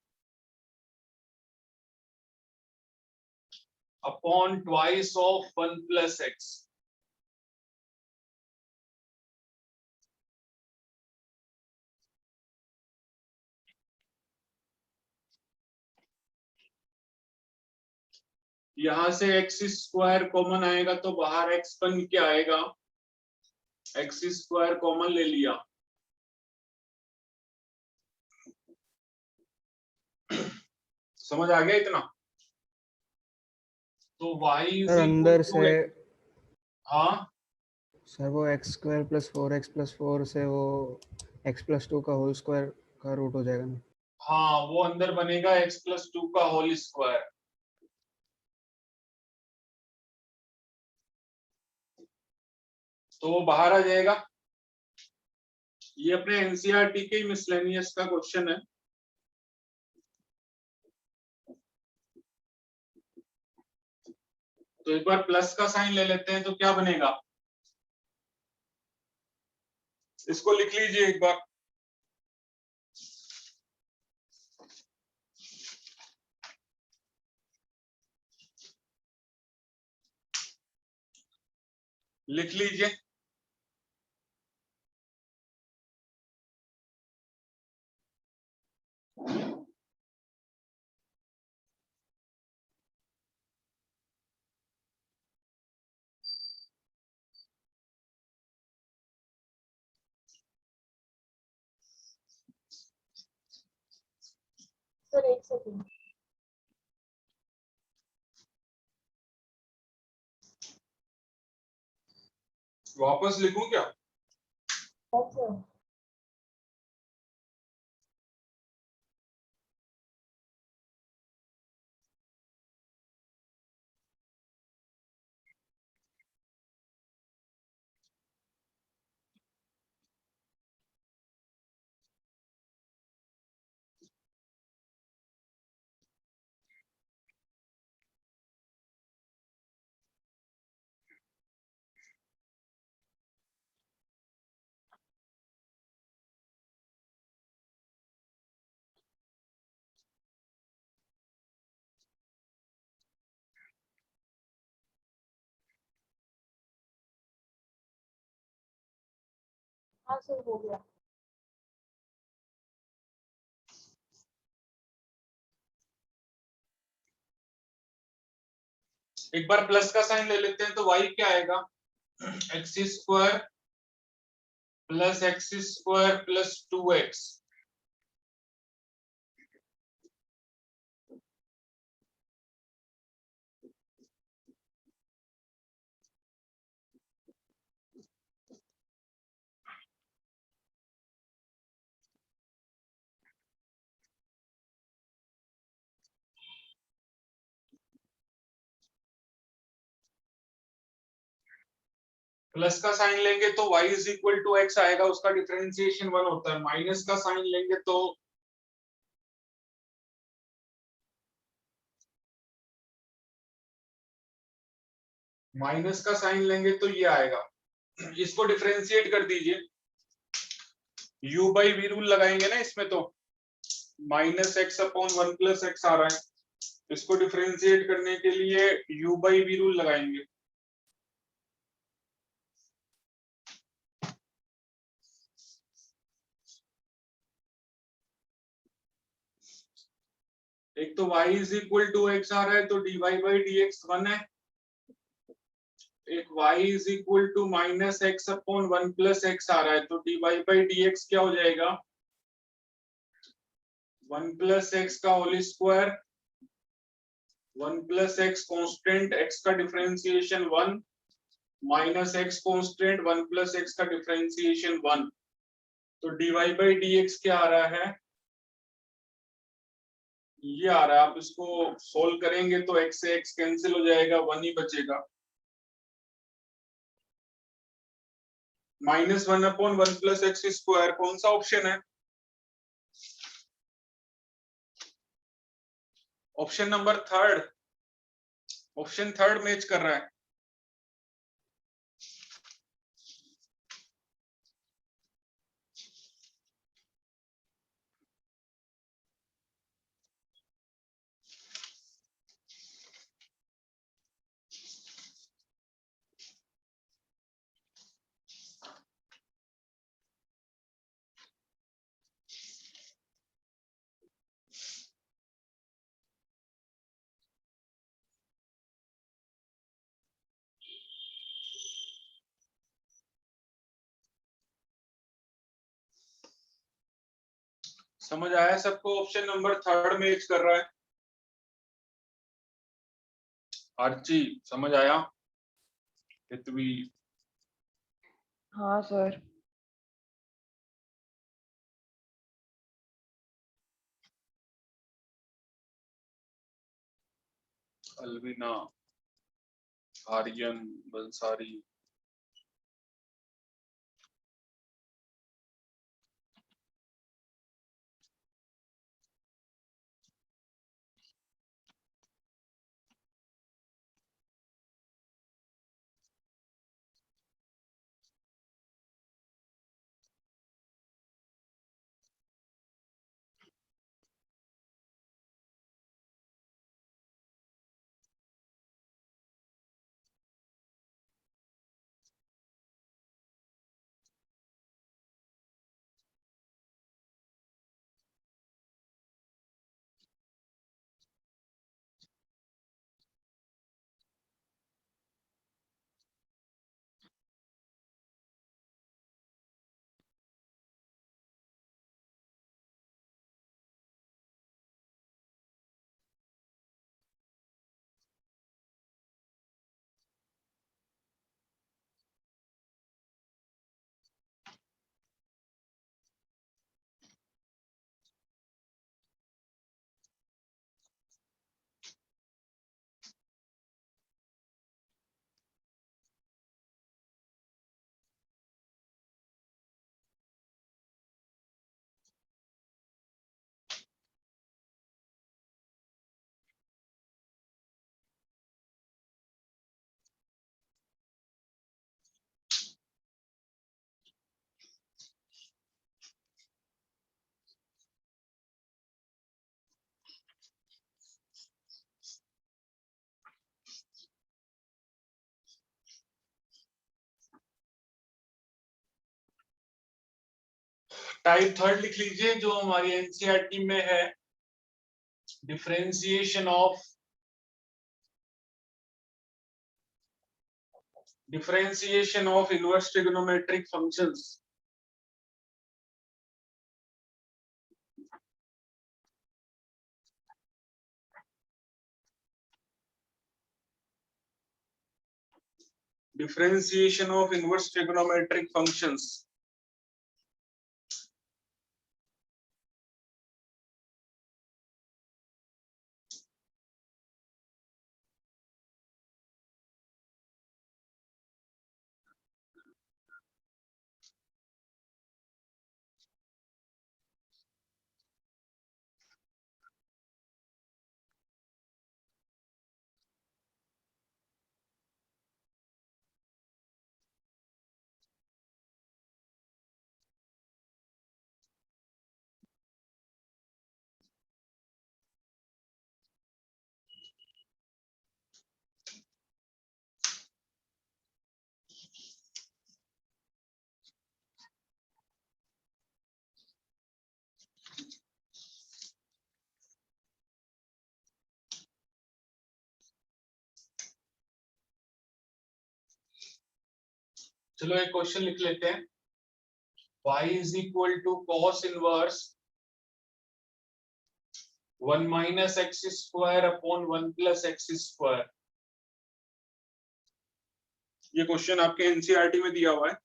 upon twice of 1 plus x. यहां से एक्स स्क्वायर कॉमन आएगा तो बाहर एक्स बन के आएगा, एक्स स्क्वायर कॉमन ले लिया, समझ आ गया इतना? तो y इज सर इक्वल अंदर टू, से हाँ सर वो एक्स स्क्वायर प्लस 4x+4 से वो x+2 का होल स्क्वायर का रूट हो जाएगा ना। हाँ, वो अंदर बनेगा x प्लस 2 का होल स्क्वायर। तो वो बाहर आ जाएगा। ये अपने एनसीईआरटी के मिसलेनियस का क्वेश्चन है। तो एक बार प्लस का साइन ले लेते हैं तो क्या बनेगा, इसको लिख लीजिए एक बार। लिख लीजिए, सर एक सेकंड। वापस लिखूं क्या? सर हाँ सर हो गया। एक बार प्लस का साइन ले लेते हैं तो y क्या आएगा, X square plus x square plus 2x। Plus का साइन लेंगे तो y is equal to X आएगा, उसका डिफरेंशिएशन 1 होता है। माइनस का साइन लेंगे तो ये आएगा। इसको डिफरेंशिएट कर दीजिए, u बाई वी रूल लगाएंगे ना इसमें, तो minus x upon 1 plus x आ रहा है। इसको डिफरेंशिएट करने के लिए u बाई वी रूल लगाएंगे। एक तो y is equal to x आ रहा है तो dy बाई डी एक्स 1 है। एक y is equal to minus x upon 1 plus x आ रहा है तो dy बाई डी एक्स क्या हो जाएगा, 1 प्लस एक्स का whole square, 1 plus x constant, x का differentiation 1 minus x constant, 1 plus x का डिफरेंशिएशन 1। तो dy बाई डी एक्स क्या आ रहा है, ये आ रहा है। आप इसको सोल्व करेंगे तो x से x कैंसिल हो जाएगा, 1 ही बचेगा। Minus 1 upon 1 plus x square कौन सा ऑप्शन है, option number third. Option third match कर रहा है। समझ आया सबको, ऑप्शन नंबर थर्ड मैच कर रहा है। आर्ची समझ आया, पृथ्वी हाँ sir. Alvina, Aryan, Bansari. Type third लिख लीजिए जो हमारी एनसीईआरटी में है, differentiation of differentiation of inverse trigonometric functions. Differentiation of inverse trigonometric functions. चलो एक क्वेश्चन लिख लेते हैं. y is equal to cos inverse 1 minus x square upon 1 plus x square. ये क्वेश्चन आपके एनसीईआरटी में दिया हुआ है.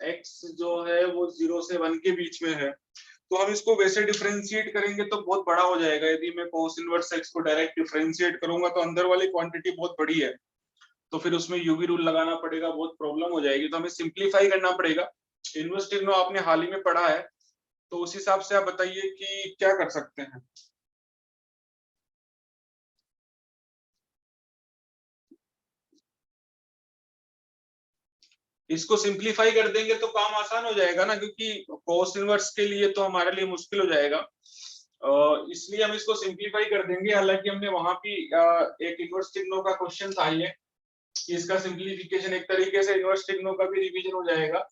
x जो है वो 0 से 1 के बीच में है, तो हम इसको वैसे डिफरेंशिएट करेंगे तो बहुत बड़ा हो जाएगा. यदि मैं cos इनवर्स x को डायरेक्ट डिफरेंशिएट करूंगा तो अंदर वाली क्वांटिटी बहुत बड़ी है, तो फिर उसमें यूवी रूल लगाना पड़ेगा, बहुत प्रॉब्लम हो जाएगी. तो हमें सिंप्लीफाई करना पड़ेगा. इनवर्स ट्रिग्नो आपने हाल ही में पढ़ा है, तो उस हिसाब से आप बताइए कि क्या कर सकते हैं. इसको सिंप्लीफाई कर देंगे तो काम आसान हो जाएगा ना, क्योंकि cos इनवर्स के लिए तो हमारे लिए मुश्किल हो जाएगा, इसलिए हम इसको सिंप्लीफाई कर देंगे. हालांकि हमने वहां भी एक इनवर्स ट्रिग्नो का क्वेश्चन था ये, कि इसका सिंप्लीफिकेशन एक तरीके से इनवर्स ट्रिग्नो का भी रिवीजन हो जाएगा.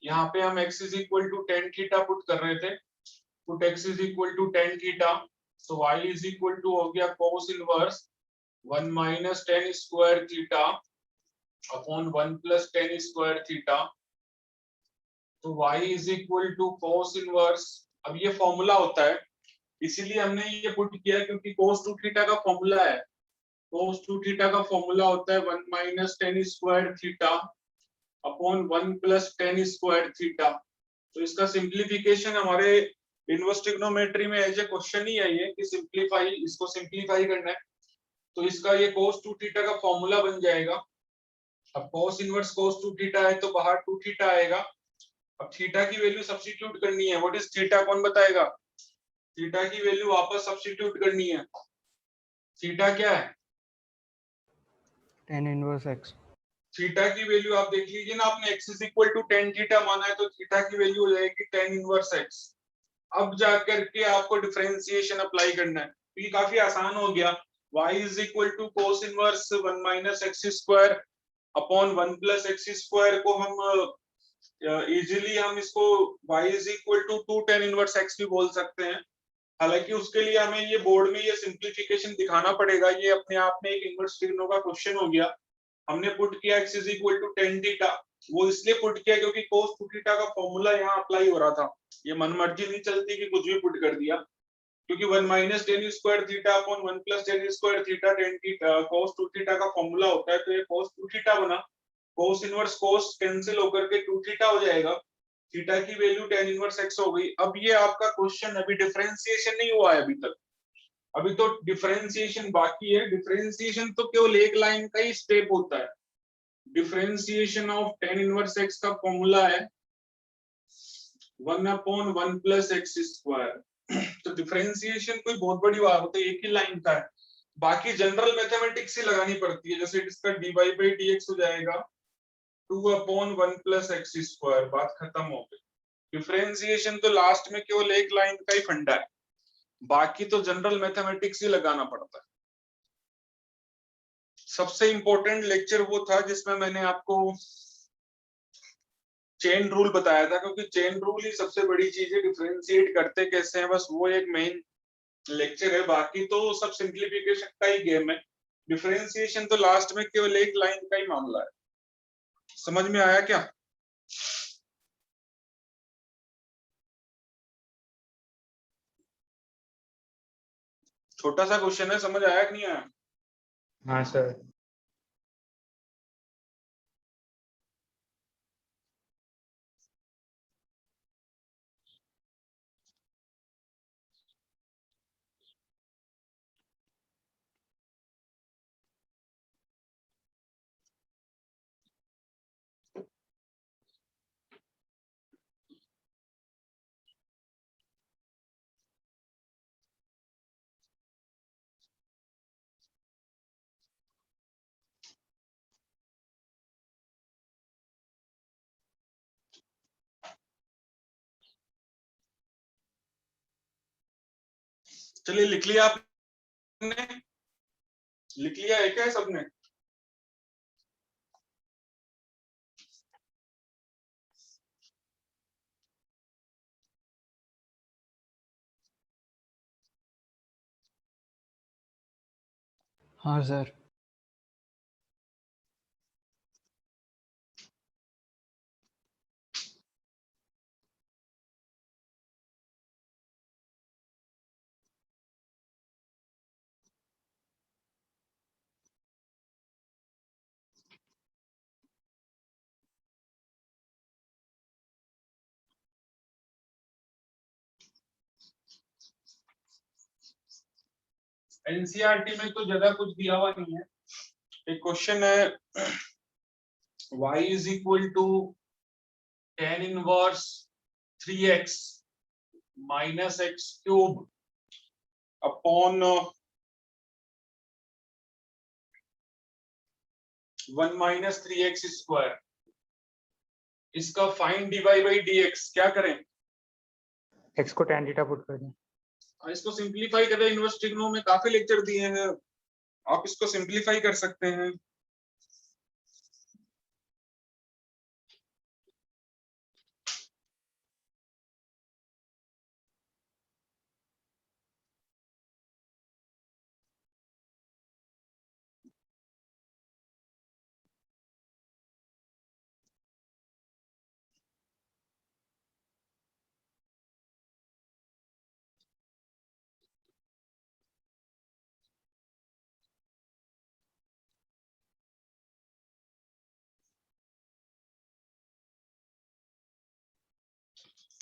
यहाँ पे हम x is equal to tan theta put कर रहे थे. Put x is equal to tan theta, so y is equal to हो गया cos inverse 1 minus tan square theta upon 1 plus tan square theta. तो y is equal to cos inverse, अब ये formula होता है इसीलिए हमने ये पुट किया, क्योंकि cos 2 थीटा का फॉर्मूला है. cos 2 थीटा का फॉर्मूला होता है 1 minus tan square theta upon 1 plus tan square theta. तो इसका सिंप्लीफिकेशन हमारे इनवर्स ट्रिग्नोमेट्री में एज ए क्वेश्चन ही है ये, कि सिंप्लीफाई, इसको सिंप्लीफाई करना है. तो इसका ये cos 2 थीटा का फॉर्मूला बन जाएगा. अब cos इनवर्स cos 2 थीटा है तो बाहर 2 थीटा आएगा. अब थीटा की वैल्यू सब्स्टिट्यूट करनी है. व्हाट इज थीटा, कौन बताएगा? थीटा की वैल्यू वापस सब्स्टिट्यूट करनी है. थीटा क्या है? tan inverse x. थीटा की वैल्यू आप देख लीजिए ना, आपने x is equal to tan theta माना है, तो थीटा की वैल्यू हो जाएगी tan इनवर्स x. अब जाकर के आपको डिफरेंशिएशन अप्लाई करना है, तो ये काफी आसान हो गया. y is equal to cos inverse 1 minus x square upon 1 plus x square को हम इजीली हम इसको y is equal to 2 tan inverse x भी बोल सकते हैं. हालांकि उसके लिए हमें ये बोर्ड में ये सिंप्लीफिकेशन दिखाना पड़ेगा. ये अपने आप में एक इनवर्स ट्रिग्नो का क्वेश्चन हो गया. हमने पुट किया x is equal to tan theta, वो इसलिए पुट किया क्योंकि cos 2 थीटा का फॉर्मूला यहाँ अप्लाई हो रहा था. ये मनमर्जी नहीं चलती कि कुछ भी पुट कर दिया, क्योंकि 1 minus tan square theta upon 1 plus tan square theta tan theta cos 2 theta का फॉर्मूला होता है. तो ये cos 2 थीटा बना, cos इनवर्स cos कैंसिल होकर के 2 थीटा हो जाएगा. थीटा की वैल्यू tan इनवर्स x हो गई. अब ये आपका क्वेश्चन अभी डिफरेंशिएशन नहीं हुआ है अभी तक, अभी तो डिफरेंशिएशन बाकी है. डिफरेंशिएशन तो केवल एक लाइन का ही स्टेप होता है. Differentiation of tan inverse x का फॉर्मूला है 1 अपॉन 1 प्लस x स्क्वायर. तो डिफरेंशिएशन कोई बहुत बड़ी बात होती है, एक ही लाइन का है. बाकी जनरल मैथमेटिक्स ही लगानी पड़ती है. जैसे इसका dy बाई dx हो जाएगा 2 अपॉन 1 प्लस x स्क्वायर, बात खत्म हो गई. डिफरेंशिएशन तो लास्ट में केवल एक लाइन का ही फंडा है, बाकी तो जनरल मैथमेटिक्स ही लगाना पड़ता है. सबसे इंपॉर्टेंट लेक्चर वो था जिसमें मैंने आपको चेन रूल बताया था, क्योंकि चेन रूल ही सबसे बड़ी चीज है. डिफरेंशिएट करते कैसे हैं, बस वो एक मेन लेक्चर है. बाकी तो सब सिंप्लीफिकेशन का ही गेम है. डिफरेंशिएशन तो लास्ट में केवल एक लाइन का ही मामला है. समझ में आया क्या? छोटा सा क्वेश्चन है, समझ आया कि नहीं आया? हाँ सर। चलिए लिख लिया आपने? लिख लिया है क्या सबने? हाँ सर। एनसीईआरटी में तो ज्यादा कुछ दिया हुआ नहीं है। एक क्वेश्चन है, y is equal to tan inverse 3x minus x cube upon 1 minus 3x square. इसका फाइंड dy बाई dx क्या करें? x को tan थीटा पुट कर दें। इसको सिंप्लीफाई करें। इनवर्स ट्रिग्नो में काफी लेक्चर दिए हैं, आप इसको सिंप्लीफाई कर सकते हैं।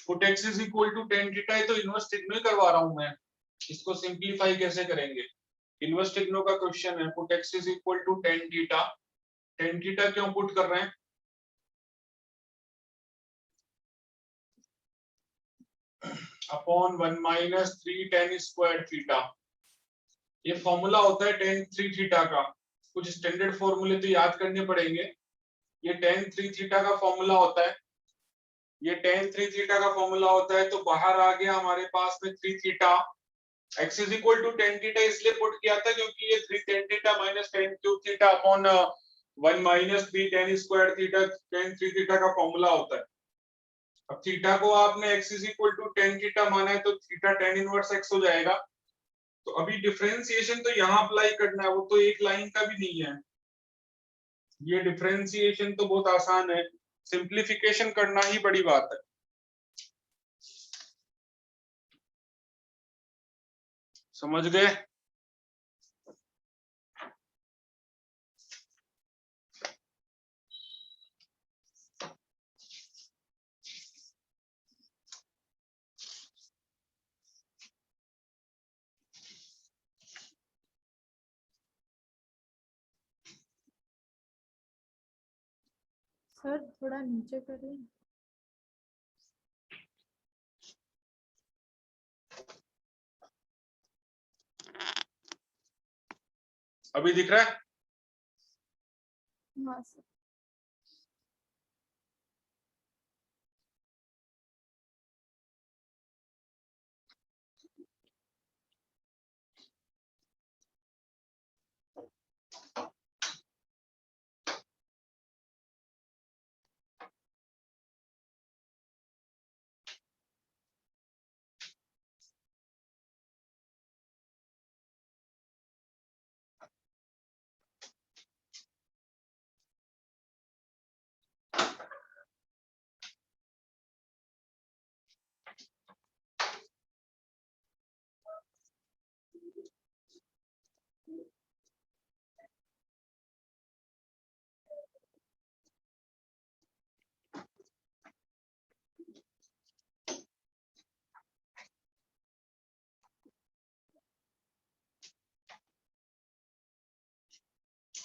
Put x is equal to tan theta है, तो इनवर्स ट्रिग्नो ही करवा रहा हूं मैं। इसको सिंप्लीफाई कैसे करेंगे? इनवर्स ट्रिग्नो का क्वेश्चन है, put x is equal to tan theta. tan theta क्यों पुट कर रहे हैं? Upon 1 minus 3 tan square theta. ये फॉर्मूला होता है tan 3 थीटा का। कुछ स्टैंडर्ड फॉर्मूले तो याद करने पड़ेंगे। ये tan 3 थीटा का फॉर्मूला होता है। ये tan 3 थीटा का फॉर्मूला होता है, तो बाहर आ गया हमारे पास में 3 theta. x is equal to tan theta इसलिए पुट किया था क्योंकि ये 3 tan theta minus tan cube theta upon 1 minus 3 tan square theta tan 3 theta का फॉर्मूला होता है। अब थीटा को आपने x is equal to tan theta माना है, तो थीटा tan इनवर्स x हो जाएगा। तो अभी डिफरेंशिएशन तो यहाँ अप्लाई करना है, वो तो एक लाइन का भी नहीं है। ये डिफरेंशिएशन तो बहुत आसान है, सिंप्लीफिकेशन करना ही बड़ी बात है। समझ गए? सर थोड़ा नीचे करिए। अभी दिख रहा है? हाँ सर।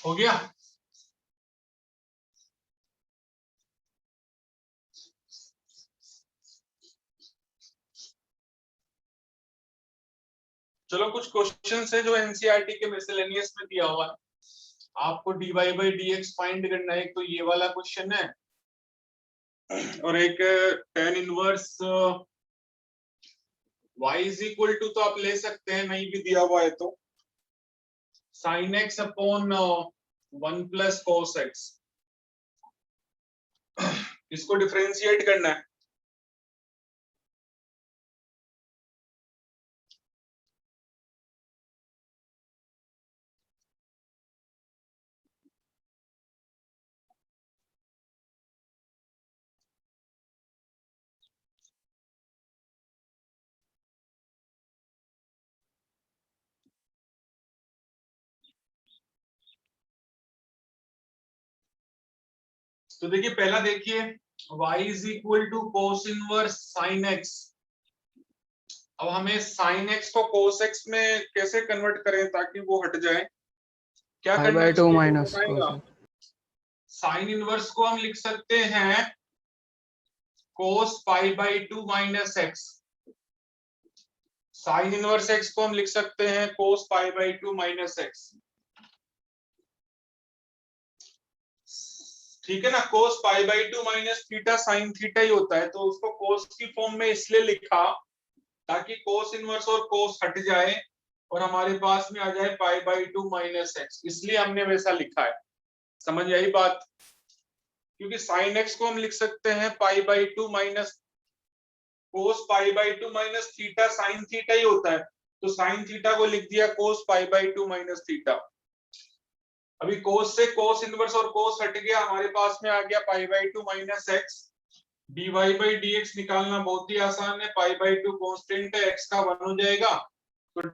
हो गया? चलो कुछ क्वेश्चंस है जो एनसीईआरटी के मिसलेनियस में दिया हुआ है, आपको dy बाई dx फाइंड करना है। एक तो ये वाला क्वेश्चन है और एक tan inverse y is equal to, तो आप ले सकते हैं, नहीं भी दिया हुआ है तो sin x upon 1 plus cos x, इसको डिफरेंशिएट करना है। तो देखिए पहला देखिए y is equal to cos inverse sine x। अब हमें साइन x को कोस x में कैसे कन्वर्ट करें ताकि वो हट जाए, क्या पाई करना बाई टू चाहिए माइनस बताएगा? साइन इनवर्स को हम लिख सकते हैं cos pi by two minus x. Sine inverse x को हम लिख सकते हैं cos pi by two minus x. ठीक है ना, cos pi by two minus theta sine theta ही होता है, तो उसको कोस की फॉर्म में इसलिए लिखा ताकि कोस इनवर्स और कोस हट जाए और हमारे पास में आ जाए पाई बाई टू माइनस एक्स, इसलिए हमने वैसा लिखा है। समझ आई बात? क्योंकि साइन एक्स को हम लिख सकते हैं pi by two minus cos pi by two minus theta sine theta ही होता है, तो साइन थीटा को लिख दिया cos pi by two minus theta. अभी कोस से कोस इनवर्स और कोस हट गया, हमारे पास में आ गया पाई by two minus x. dy by dx निकालना बहुत ही आसान है, पाई बाई टू कॉन्स्टेंट है, x का 1 हो जाएगा तो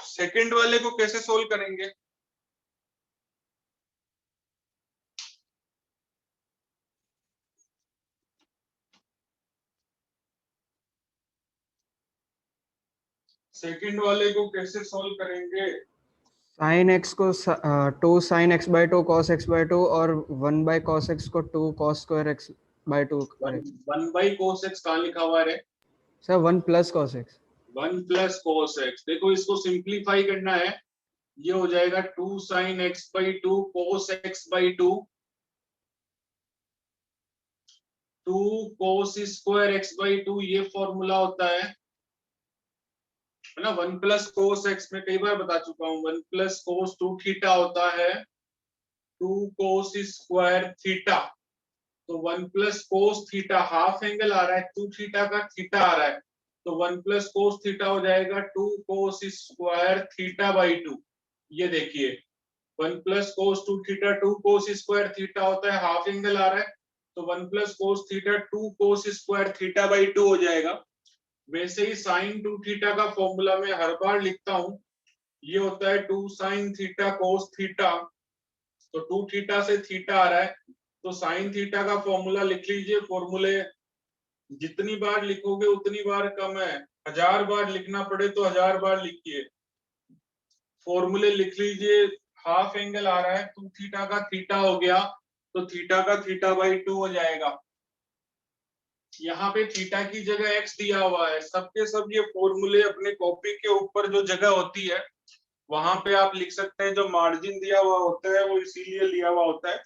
सेकंड वाले को कैसे सोल्व करेंगे? सेकंड वाले को कैसे सोल्व करेंगे? साइन एक्स को 2 sine x by two cos x by two और 1 बाई कॉस एक्स को 2 cos square x by two करें। 1 बाई कोस एक्स कहाँ लिखा हुआ है? Sir 1 plus cos x. 1 plus cos x. देखो इसको सिंप्लीफाई करना है, ये हो जाएगा 2 sine x by two cos x by two, 2 cos square x by two, ये फॉर्मूला होता है ना। 1 प्लस कोस एक्स में कई बार बता चुका हूँ, 1 प्लस कोस 2 थीटा होता है, 2 कोस स्क्वायर थीटा, तो 1 plus cos theta half angle आ रहा है, 2 थीटा का थीटा आ रहा है, तो 1 प्लस कोस थीटा हो जाएगा 2 cos square theta by two. ये देखिए 1 प्लस कोस 2 थीटा 2 कोस स्क्वायर थीटा होता है, हाफ एंगल आ रहा है, तो 1 plus cos theta 2 cos square theta by two हो जाएगा। वैसे ही साइन 2 थीटा का फॉर्मूला मैं हर बार लिखता हूं, ये होता है 2 साइन थीटा कोस थीटा, तो 2 थीटा से थीटा आ रहा है, तो साइन थीटा का फॉर्मूला लिख लीजिए। फॉर्मूले जितनी बार लिखोगे उतनी बार कम है, 1000 बार लिखना पड़े तो 1000 बार लिखिए। फॉर्मूले लिख लीजिए, हाफ एंगल आ रहा है, 2 थीटा का थीटा हो गया, तो थीटा का थीटा बाई टू हो जाएगा। यहाँ पे थीटा की जगह एक्स दिया हुआ है, सबके सब ये फॉर्मूले अपने कॉपी के ऊपर जो जगह होती है वहां पे आप लिख सकते हैं। जो मार्जिन दिया हुआ होता है वो इसीलिए लिया हुआ होता है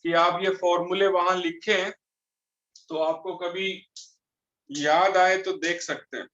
कि आप ये फॉर्मूले वहां लिखें तो आपको कभी याद आए तो देख सकते हैं।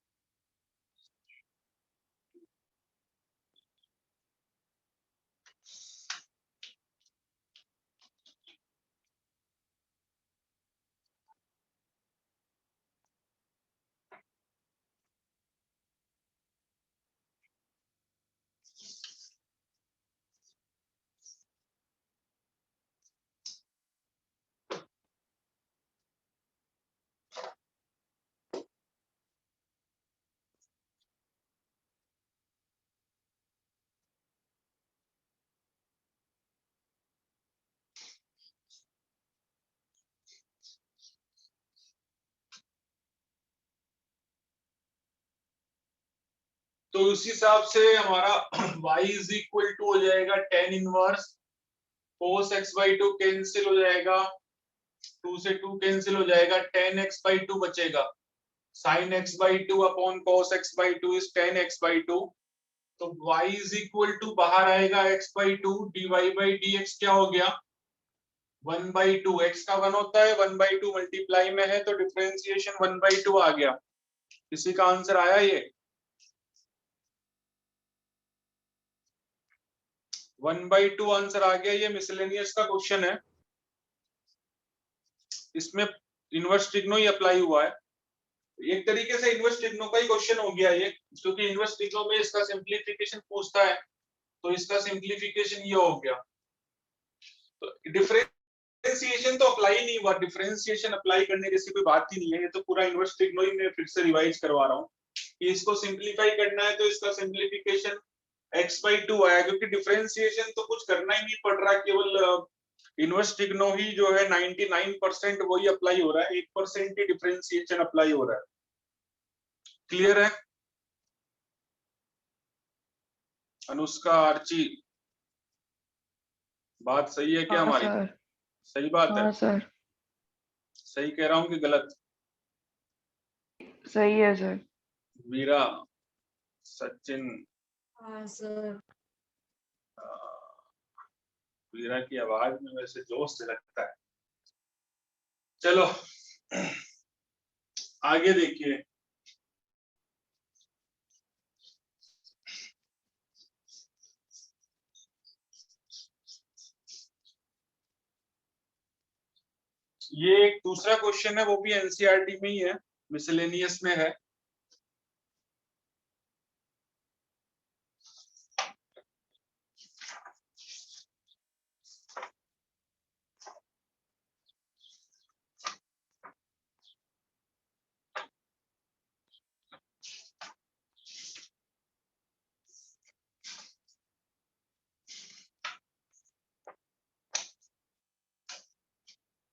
तो उस हिसाब से हमारा y इज इक्वल टू हो जाएगा tan inverse cos x by 2 cancel हो जाएगा, 2 से 2 कैंसिल हो जाएगा, tan x by 2 बचेगा, sin x by 2 upon cos x by 2 is tan x by 2। तो y इज इक्वल टू बाहर आएगा x by 2 dy by dx क्या हो गया 1 by 2, x का 1 होता है 1 by 2 मल्टीप्लाई में है तो डिफरेंशिएशन 1 by 2 आ गया। इसी का आंसर आया ये 1 by 2 आंसर आ गया। ये मिसलेनियस का क्वेश्चन है, इसमें इनवर्स ट्रिग्नो ही अप्लाई हुआ है। एक तरीके से इनवर्स ट्रिग्नो का ही क्वेश्चन हो गया ये, क्योंकि इनवर्स ट्रिग्नो में इसका सिंपलीफिकेशन पूछता है, तो इसका सिंपलीफिकेशन ये हो गया। तो डिफरेंशिएशन तो अप्लाई नहीं हुआ, डिफरेंशिएशन अप्लाई करने जैसी कोई बात ही नहीं है, ये तो पूरा इनवर्स ट्रिग्नो ही मैं फिर से रिवाइज करवा रहा हूँ कि इसको सिंपलीफाई करना है तो इसका सिंपलीफिकेशन x by 2 आया, क्योंकि डिफरेंशिएशन तो कुछ करना ही नहीं पड़ रहा, केवल इनवर्स ट्रिग्नो ही जो है 99% वही अप्लाई हो रहा है, 1% ही डिफरेंशिएशन अप्लाई हो रहा है। क्लियर है अनुष्का, आर्ची, बात सही है क्या हाँ हमारी? सर। सही बात है? हाँ सर, सही कह रहा हूँ कि गलत? सही है सर। वीरा, सचिन, हाँ सर। वीरा की आवाज में वैसे जोश से लगता है। चलो आगे देखिए, ये एक दूसरा क्वेश्चन है, वो भी एनसीईआरटी में ही है, मिसलेनियस में है।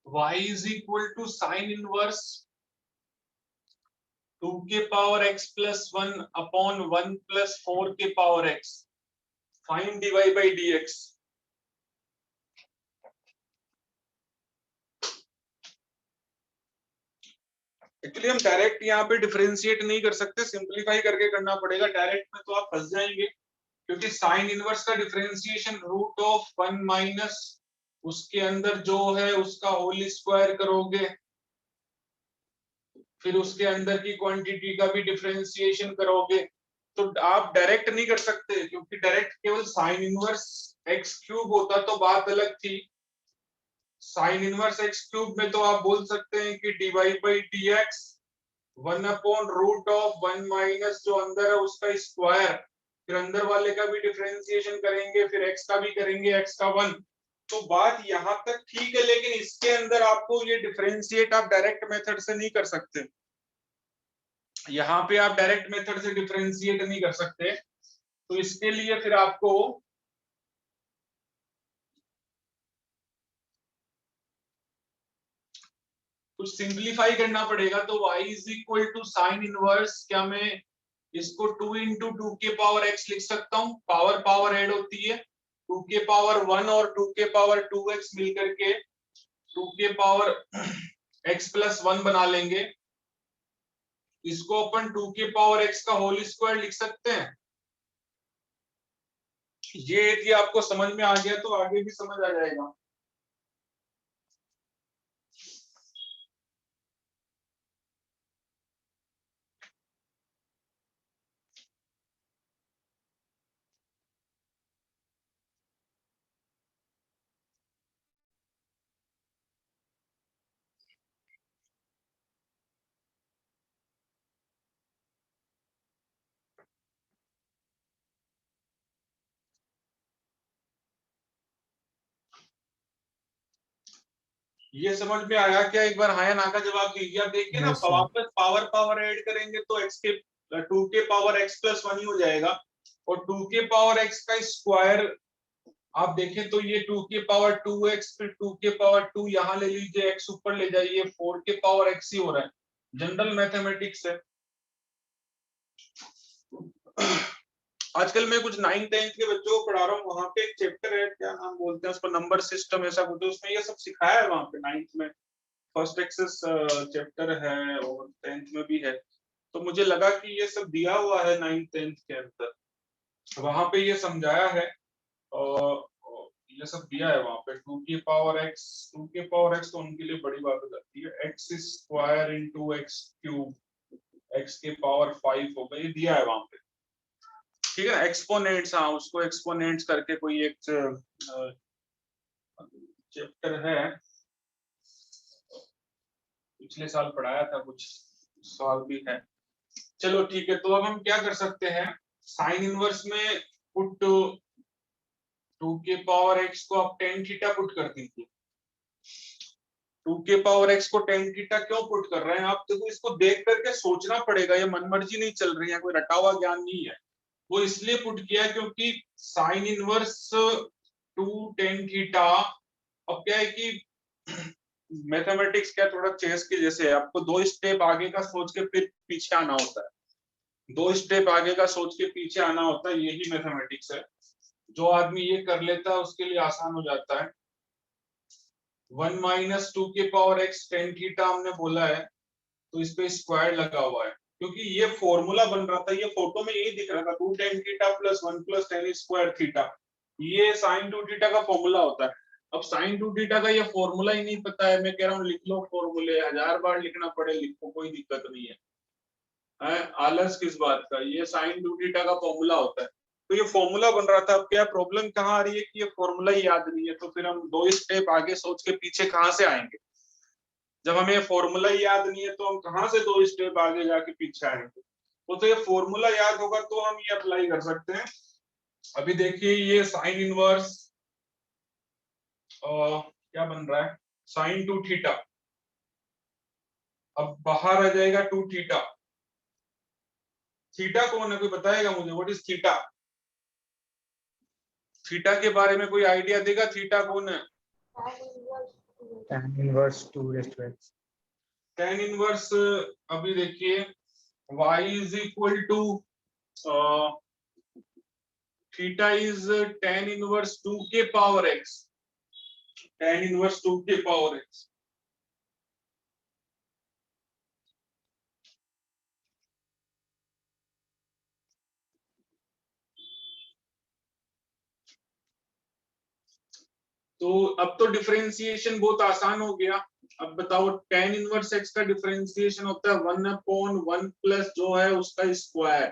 y is equal to sin inverse 2 के power x plus 1 upon 1 plus 4 के power x, find dy by dx। Actually हम डायरेक्ट यहाँ पे डिफरेंशिएट नहीं कर सकते, सिंपलीफाई करके करना पड़ेगा। डायरेक्ट में तो आप फंस जाएंगे, क्योंकि साइन इनवर्स का डिफरेंशिएशन रूट ऑफ 1 माइनस उसके अंदर जो है उसका होल स्क्वायर करोगे, फिर उसके अंदर की क्वांटिटी का भी डिफरेंशिएशन करोगे, तो आप डायरेक्ट नहीं कर सकते, क्योंकि डायरेक्ट केवल साइन इनवर्स x क्यूब होता तो बात अलग थी। साइन इनवर्स x क्यूब में तो आप बोल सकते हैं कि dy by dx 1 upon root of 1 minus जो अंदर है उसका स्क्वायर, फिर अंदर वाले का भी डिफरेंशिएशन करेंगे, फिर x का भी करेंगे, x का 1। तो बात यहाँ तक ठीक है, लेकिन इसके अंदर आपको ये डिफरेंशिएट आप डायरेक्ट मेथड से नहीं कर सकते। यहाँ पे आप डायरेक्ट मेथड से डिफरेंशिएट नहीं कर सकते, तो इसके लिए फिर आपको कुछ सिंपलीफाई करना पड़ेगा। तो y is equal to sine inverse, क्या मैं इसको 2 इंटू 2 के पावर x लिख सकता हूँ? पावर पावर ऐड होती है, 2 के पावर 1 और 2 के पावर 2x मिलकर के 2 के पावर x प्लस 1 बना लेंगे। इसको अपन 2 के पावर x का होल स्क्वायर लिख सकते हैं। ये यदि आपको समझ में आ गया तो आगे भी समझ आ जाएगा। ये समझ में आया क्या? एक बार हाँ या ना का जवाब दीजिए। आप देखिए ना, Yes, sir. वापस पावर पावर ऐड करेंगे तो x के 2 के पावर x प्लस 1 ही हो जाएगा, और 2 के पावर x का स्क्वायर आप देखें तो ये 2 के पावर 2x, फिर 2 के पावर 2 यहाँ ले लीजिए, x ऊपर ले जाइए, 4 के पावर x ही हो रहा है। जनरल मैथमेटिक्स है। आजकल मैं कुछ 9th 10th के बच्चों को पढ़ा रहा हूँ, वहां पे एक चैप्टर है, क्या नाम बोलते हैं उसको, नंबर सिस्टम ऐसा कुछ, उसमें ये सब सिखाया है वहां पे 9th में। फर्स्ट एक्सेस चैप्टर है और 10th में भी है। तो मुझे लगा कि ये सब दिया हुआ है 9th 10th के अंदर, वहां पे ये समझाया है। और ये सब दिया है वहां पे, 2 की पावर x तो उनके लिए बड़ी बात हो जाती है, x square into x cube, x⁻⁵ होगा, ये दिया है वहां पे। ठीक है, एक्सपोनेंट्स, हाँ उसको एक्सपोनेंट्स करके कोई एक चैप्टर है, पिछले साल पढ़ाया था, कुछ सवाल भी है। चलो ठीक है, तो अब हम क्या कर सकते हैं, साइन इनवर्स में पुट 2 की पावर x को आप tan थीटा पुट कर दीजिए। 2 की पावर x को tan थीटा क्यों पुट कर रहे हैं आप, देखो इसको देख करके सोचना पड़ेगा, ये मनमर्जी नहीं चल रही है, कोई रटा हुआ ज्ञान नहीं है। वो इसलिए पुट किया क्योंकि साइन इनवर्स 2 tan थीटा, अब क्या है कि मैथमेटिक्स क्या थोड़ा चेस के जैसे है, आपको 2 स्टेप आगे का सोच के फिर पीछे आना होता है, 2 स्टेप आगे का सोच के पीछे आना होता है, यही मैथमेटिक्स है। जो आदमी ये कर लेता है उसके लिए आसान हो जाता है। 1 - 2 की पावर x tan थीटा हमने बोला है, तो इस पे स्क्वायर लगा हुआ है, क्योंकि ये फॉर्मूला बन रहा था, ये फोटो में यही दिख रहा था, 2 tan theta plus 1 + tan square theta, ये sin 2 थीटा का फॉर्मूला होता है। अब sin 2 थीटा का ये फॉर्मूला ही नहीं पता है, मैं कह रहा हूँ लिख लो फॉर्मूले, 1000 बार लिखना पड़े लिखो, कोई दिक्कत नहीं है, आलस किस बात का, ये sin 2 थीटा का फॉर्मूला होता है। तो ये फॉर्मूला बन रहा था, अब क्या प्रॉब्लम कहाँ आ रही है कि ये फॉर्मूला ही याद नहीं है, तो फिर हम 2 स्टेप आगे सोच के पीछे कहाँ से आएंगे, जब हमें फॉर्मूला ही याद नहीं है तो हम कहाँ से 2 स्टेप आगे जाके पीछे आएंगे। वो तो ये फॉर्मूला याद होगा तो हम ये अप्लाई कर सकते हैं। अभी देखिए ये साइन इनवर्स क्या बन रहा है, sin 2 थीटा, अब बाहर आ जाएगा 2 थीटा। थीटा कौन है, कोई बताएगा मुझे, व्हाट इज थीटा? थीटा के बारे में कोई आइडिया देगा, थीटा कौन है? tan inverse 2 raised to x। tan inverse, अभी देखिए y is equal to theta is tan inverse 2 के पावर x, tan इनवर्स 2 के पावर x। तो अब तो डिफरेंशिएशन बहुत आसान हो गया। अब बताओ tan इनवर्स x का डिफरेंशिएशन होता है 1/1 प्लस जो है उसका स्क्वायर,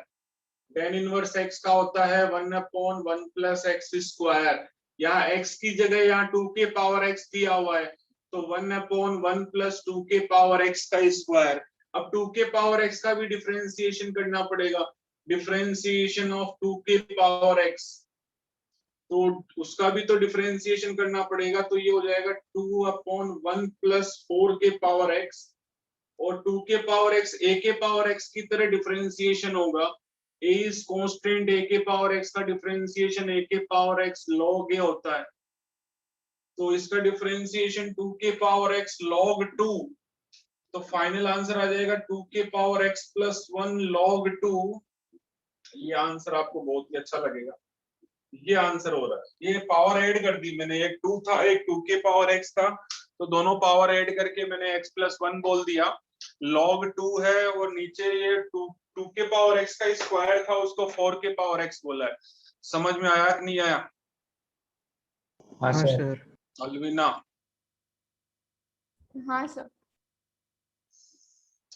tan इनवर्स x का होता है 1/1 प्लस एक्स स्क्वायर, यहाँ x की जगह यहाँ 2 के पावर x दिया हुआ है, तो 1/1 प्लस 2 के पावर x का स्क्वायर। अब 2 के पावर x का भी डिफरेंशिएशन करना पड़ेगा, डिफरेंशिएशन ऑफ 2 के पावर x, तो उसका भी तो डिफरेंशिएशन करना पड़ेगा, तो ये हो जाएगा 2/1 प्लस 4 के पावर x, और 2 के पावर x a के पावर x की तरह डिफरेंशिएशन होगा, a इज कांस्टेंट, a के पावर x का डिफरेंशिएशन a के पावर x log a होता है, तो इसका डिफरेंशिएशन 2 के पावर x log 2, तो फाइनल आंसर आ जाएगा 2 के पावर x प्लस 1 log 2। ये आंसर आपको बहुत ही अच्छा लगेगा, ये आंसर हो रहा है, ये पावर ऐड कर दी मैंने, एक 2 था एक 2 के पावर x था, तो दोनों पावर ऐड करके मैंने x + 1 बोल दिया, log 2 है, और नीचे ये 2 के पावर x का स्क्वायर था, उसको 4 के पावर x बोला है। समझ में आया कि नहीं आया? हाँ हाँ सर। सर। अलविना, हाँ सर।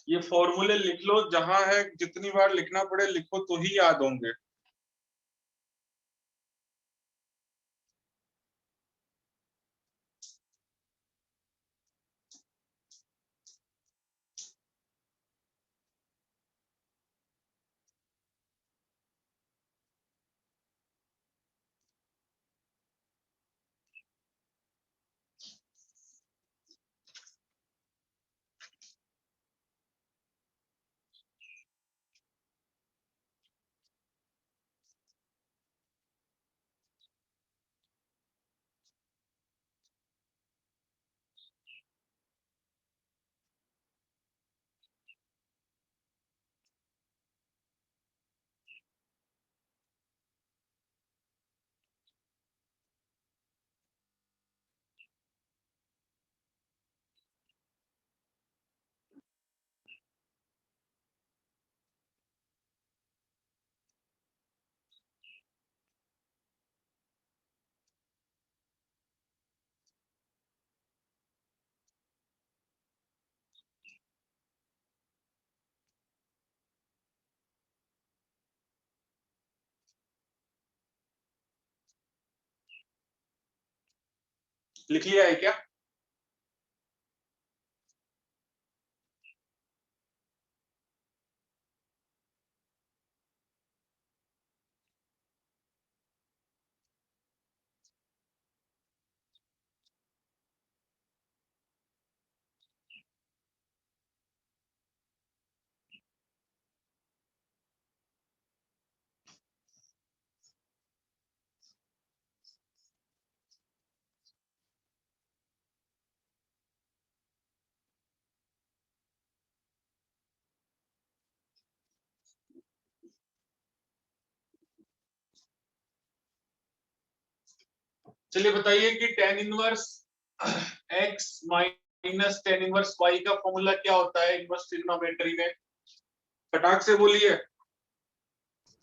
ये फॉर्मूले लिख लो, जहां है जितनी बार लिखना पड़े लिखो तो ही याद होंगे। लिख लिया है क्या? चलिए बताइए कि tan inverse x minus tan inverse y का फॉर्मूला क्या होता है इनवर्स ट्रिग्नोमेट्री में? फटाक से बोलिए,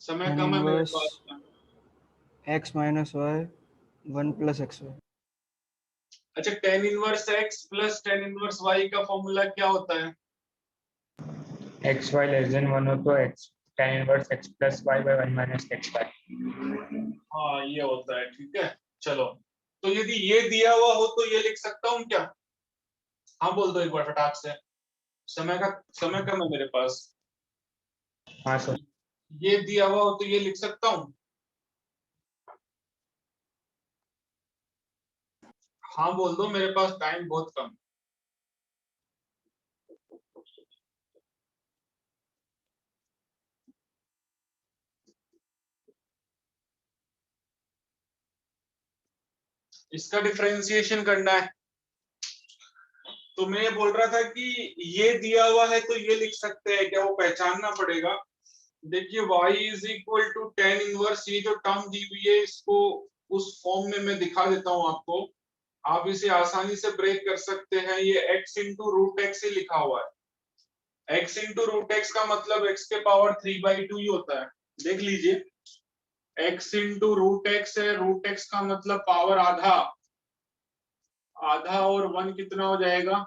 समय tan कम है मेरे inverse पास। x minus y 1 plus xy. अच्छा, tan inverse x plus tan inverse y का फॉर्मूला क्या होता है? एक्स वाई लेस देन 1 हो तो x tan inverse x plus y by 1 minus x y. हाँ ये होता है, ठीक है। चलो, तो यदि ये दिया हुआ हो तो ये लिख सकता हूँ क्या? हाँ बोल दो एक बार फटाक से, समय कम है मेरे पास। हाँ सर. ये दिया हुआ हो तो ये लिख सकता हूँ? हाँ बोल दो, मेरे पास टाइम बहुत कम। इसका डिफरेंशिएशन करना है, तो मैं ये बोल रहा था कि ये दिया हुआ है तो ये लिख सकते हैं क्या, वो पहचानना पड़ेगा। देखिए y is equal to tan inverse, ये जो टर्म दी हुई है इसको उस फॉर्म में मैं दिखा देता हूं आपको, आप इसे आसानी से ब्रेक कर सकते हैं। ये x इंटू रूट एक्स ही लिखा हुआ है। x इंटू रूट एक्स का मतलब x के पावर 3/2 ही होता है, देख लीजिए। x इंटू रूट एक्स है, रूट एक्स का मतलब पावर आधा, आधा और 1 कितना हो जाएगा?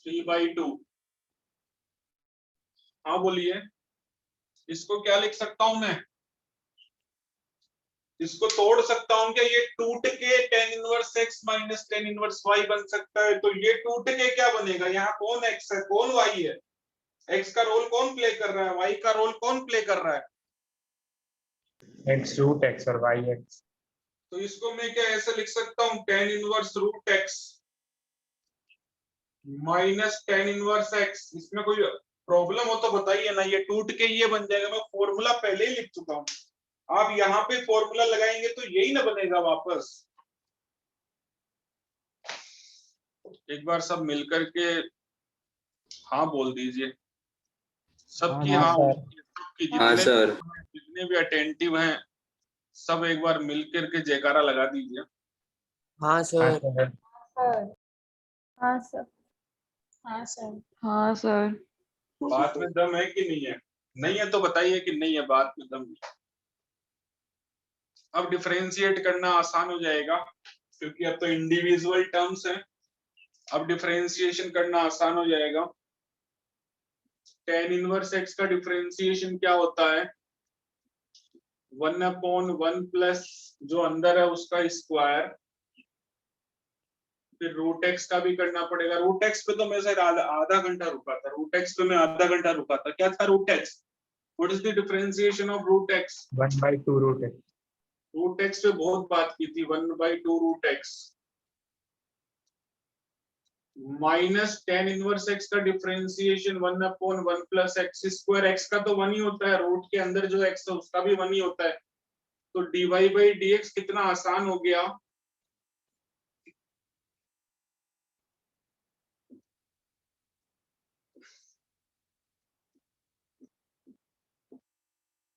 3/2। हाँ बोलिए, इसको क्या लिख सकता हूं मैं? इसको तोड़ सकता हूं क्या? ये टूट के tan inverse x minus tan inverse y बन सकता है, तो ये टूट के क्या बनेगा? यहाँ कौन x है कौन y है? x का रोल कौन प्ले कर रहा है, y का रोल कौन प्ले कर रहा है? x रूट x और y x. तो इसको मैं क्या ऐसे लिख सकता हूँ, tan inverse root x minus tan inverse x। इसमें कोई प्रॉब्लम हो तो बताइए ना, ये टूट के ये बन जाएगा, मैं फॉर्मूला पहले ही लिख चुका हूँ। आप यहाँ पे फॉर्मूला लगाएंगे तो यही ना बनेगा वापस। एक बार सब मिलकर के हाँ बोल दीजिए, सबकी हाँ हाँ सर. होगी, सबकी हाँ जितने सर। जितने भी अटेंटिव हैं सब एक बार मिलकर के जयकारा लगा दीजिए। हाँ हाँ सर। सर. हाँ सर। हाँ सर। हाँ सर। बात में दम है कि नहीं है? नहीं है तो बताइए कि नहीं है, बात में दम। अब डिफरेंशिएट करना आसान हो जाएगा क्योंकि अब तो इंडिविजुअल टर्म्स हैं, अब डिफरेंशिएशन करना आसान हो जाएगा। tan इनवर्स x का डिफरेंशिएशन क्या होता है? 1/1 प्लस जो अंदर है उसका स्क्वायर, फिर रूट एक्स का भी करना पड़ेगा। रूट एक्स पे तो मैं शायद आधा घंटा रुका था, रूट एक्स पे मैं आधा घंटा रुका था। क्या था root x? What is the differentiation of root x? 1/2 root x. Root x पे बहुत बात की थी, 1/2 root x minus tan inverse x का differentiation 1/1 plus x square. x का तो 1 ही होता है, रूट के अंदर जो x है उसका भी 1 ही होता है, तो dy बाई dx कितना आसान हो गया।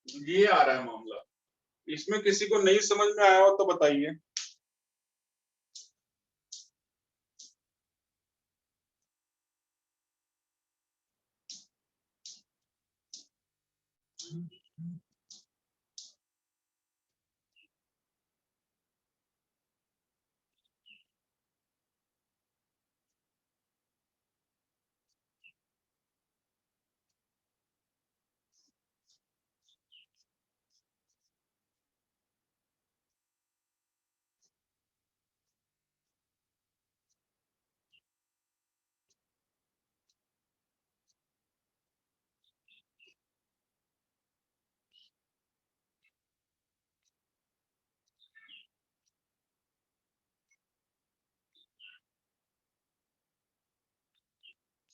ये आ रहा है मामला। इसमें किसी को नहीं समझ में आया हो तो बताइए।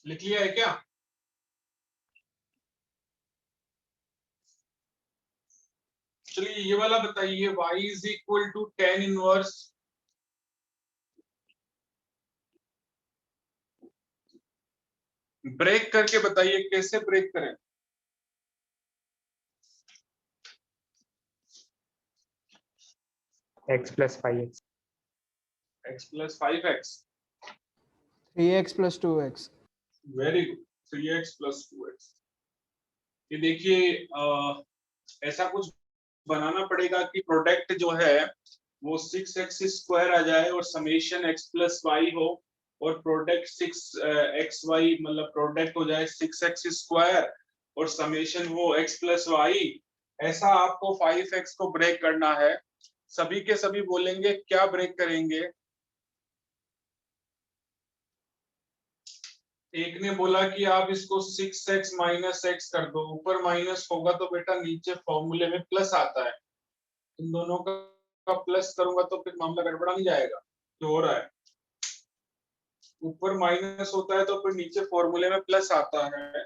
लिख लिया है क्या? चलिए ये वाला बताइए, y is equal to tan inverse break करके बताइए, कैसे ब्रेक करें? x plus 5x. x plus 5x, 3x plus 2x. Very good, 3x plus 2x। ये देखिए ऐसा कुछ बनाना पड़ेगा कि प्रोडक्ट जो है वो 6x स्क्वायर आ जाए और समेशन x plus y हो, और प्रोडक्ट 6xy मतलब प्रोडक्ट हो जाए 6x स्क्वायर और समेशन हो x plus y। ऐसा आपको 5x को ब्रेक करना है। सभी के सभी बोलेंगे क्या ब्रेक करेंगे? एक ने बोला कि आप इसको 6x माइनस x कर दो, ऊपर माइनस होगा तो बेटा नीचे फॉर्मूले में प्लस आता है, इन दोनों का प्लस करूंगा तो फिर मामला गड़बड़ा नहीं जाएगा जो हो रहा है। ऊपर माइनस होता है तो फिर नीचे फॉर्मूले में प्लस आता है,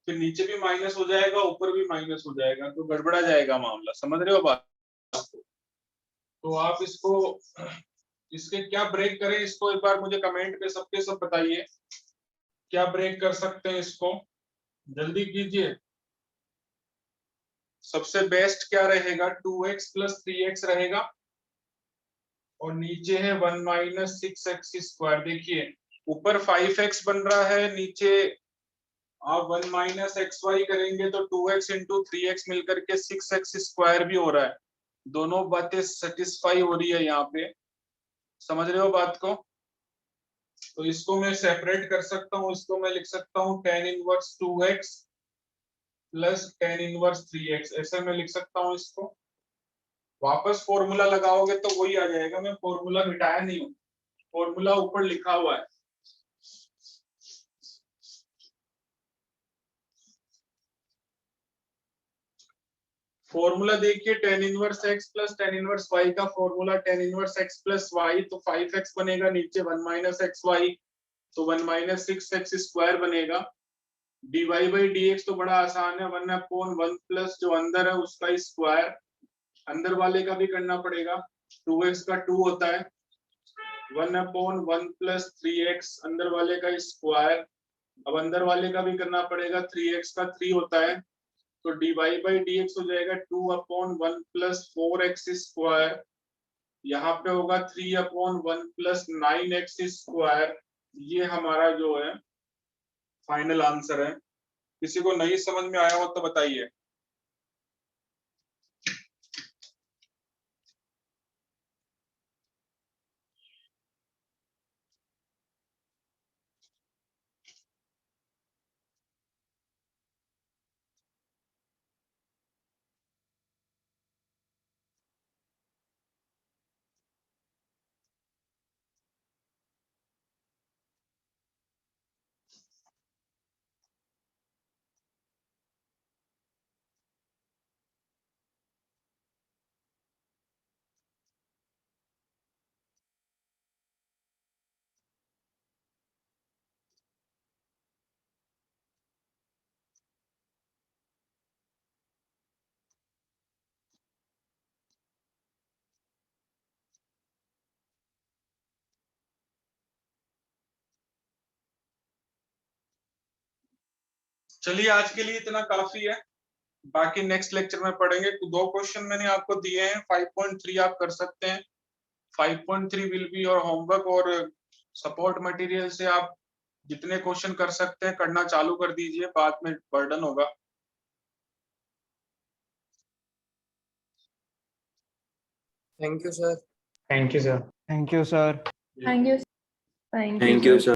फिर नीचे भी माइनस हो जाएगा ऊपर भी माइनस हो जाएगा, तो गड़बड़ा जाएगा मामला। समझ रहे हो बात? तो आप इसको इसके क्या ब्रेक करें, इसको एक बार मुझे कमेंट पे सबके सब बताइए, क्या ब्रेक कर सकते हैं इसको, जल्दी कीजिए। सबसे बेस्ट क्या रहेगा? 2x plus 3x रहेगा और नीचे है 1 माइनस 6x स्क्वायर। देखिए ऊपर 5x बन रहा है, नीचे आप 1 माइनस xy करेंगे तो 2x इंटू 3x मिलकर के 6x स्क्वायर भी हो रहा है। दोनों बातें सेटिस्फाई हो रही है यहाँ पे, समझ रहे हो बात को? तो इसको मैं सेपरेट कर सकता हूँ, इसको मैं लिख सकता हूँ tan inverse 2x plus tan inverse 3x, ऐसे मैं लिख सकता हूँ इसको। वापस फॉर्मूला लगाओगे तो वही आ जाएगा, मैं फॉर्मूला मिटाया नहीं हूँ, फॉर्मूला ऊपर लिखा हुआ है। फॉर्मूला देखिए, tan inverse x plus tan inverse y का formula tan inverse x plus y, तो 5x बनेगा, नीचे 1 माइनस xy तो 1 माइनस 6x स्क्वायर बनेगा। dy बाई dx तो बड़ा आसान है, 1 अपॉन 1 प्लस जो अंदर है उसका स्क्वायर, अंदर वाले का भी करना पड़ेगा, 2x का 2 होता है, 1 अपॉन 1 प्लस 3x अंदर वाले का स्क्वायर, अब अंदर वाले का भी करना पड़ेगा, 3x का 3 होता है, तो dy बाई dx हो जाएगा 2 अपॉन 1 प्लस 4x स्क्वायर, यहाँ पे होगा 3 अपॉन 1 प्लस 9x स्क्वायर। ये हमारा जो है फाइनल आंसर है। किसी को नहीं समझ में आया हो तो बताइए। चलिए आज के लिए इतना काफी है, बाकी नेक्स्ट लेक्चर में पढ़ेंगे। 2 क्वेश्चन मैंने आपको दिए हैं, 5.3 आप कर सकते हैं, 5.3 विल बी और होमवर्क, और सपोर्ट मटेरियल से आप जितने क्वेश्चन कर सकते हैं करना चालू कर दीजिए, बाद में बर्डन होगा। Thank you sir. Thank you, sir. Thank you, sir. Thank you. Thank you, sir.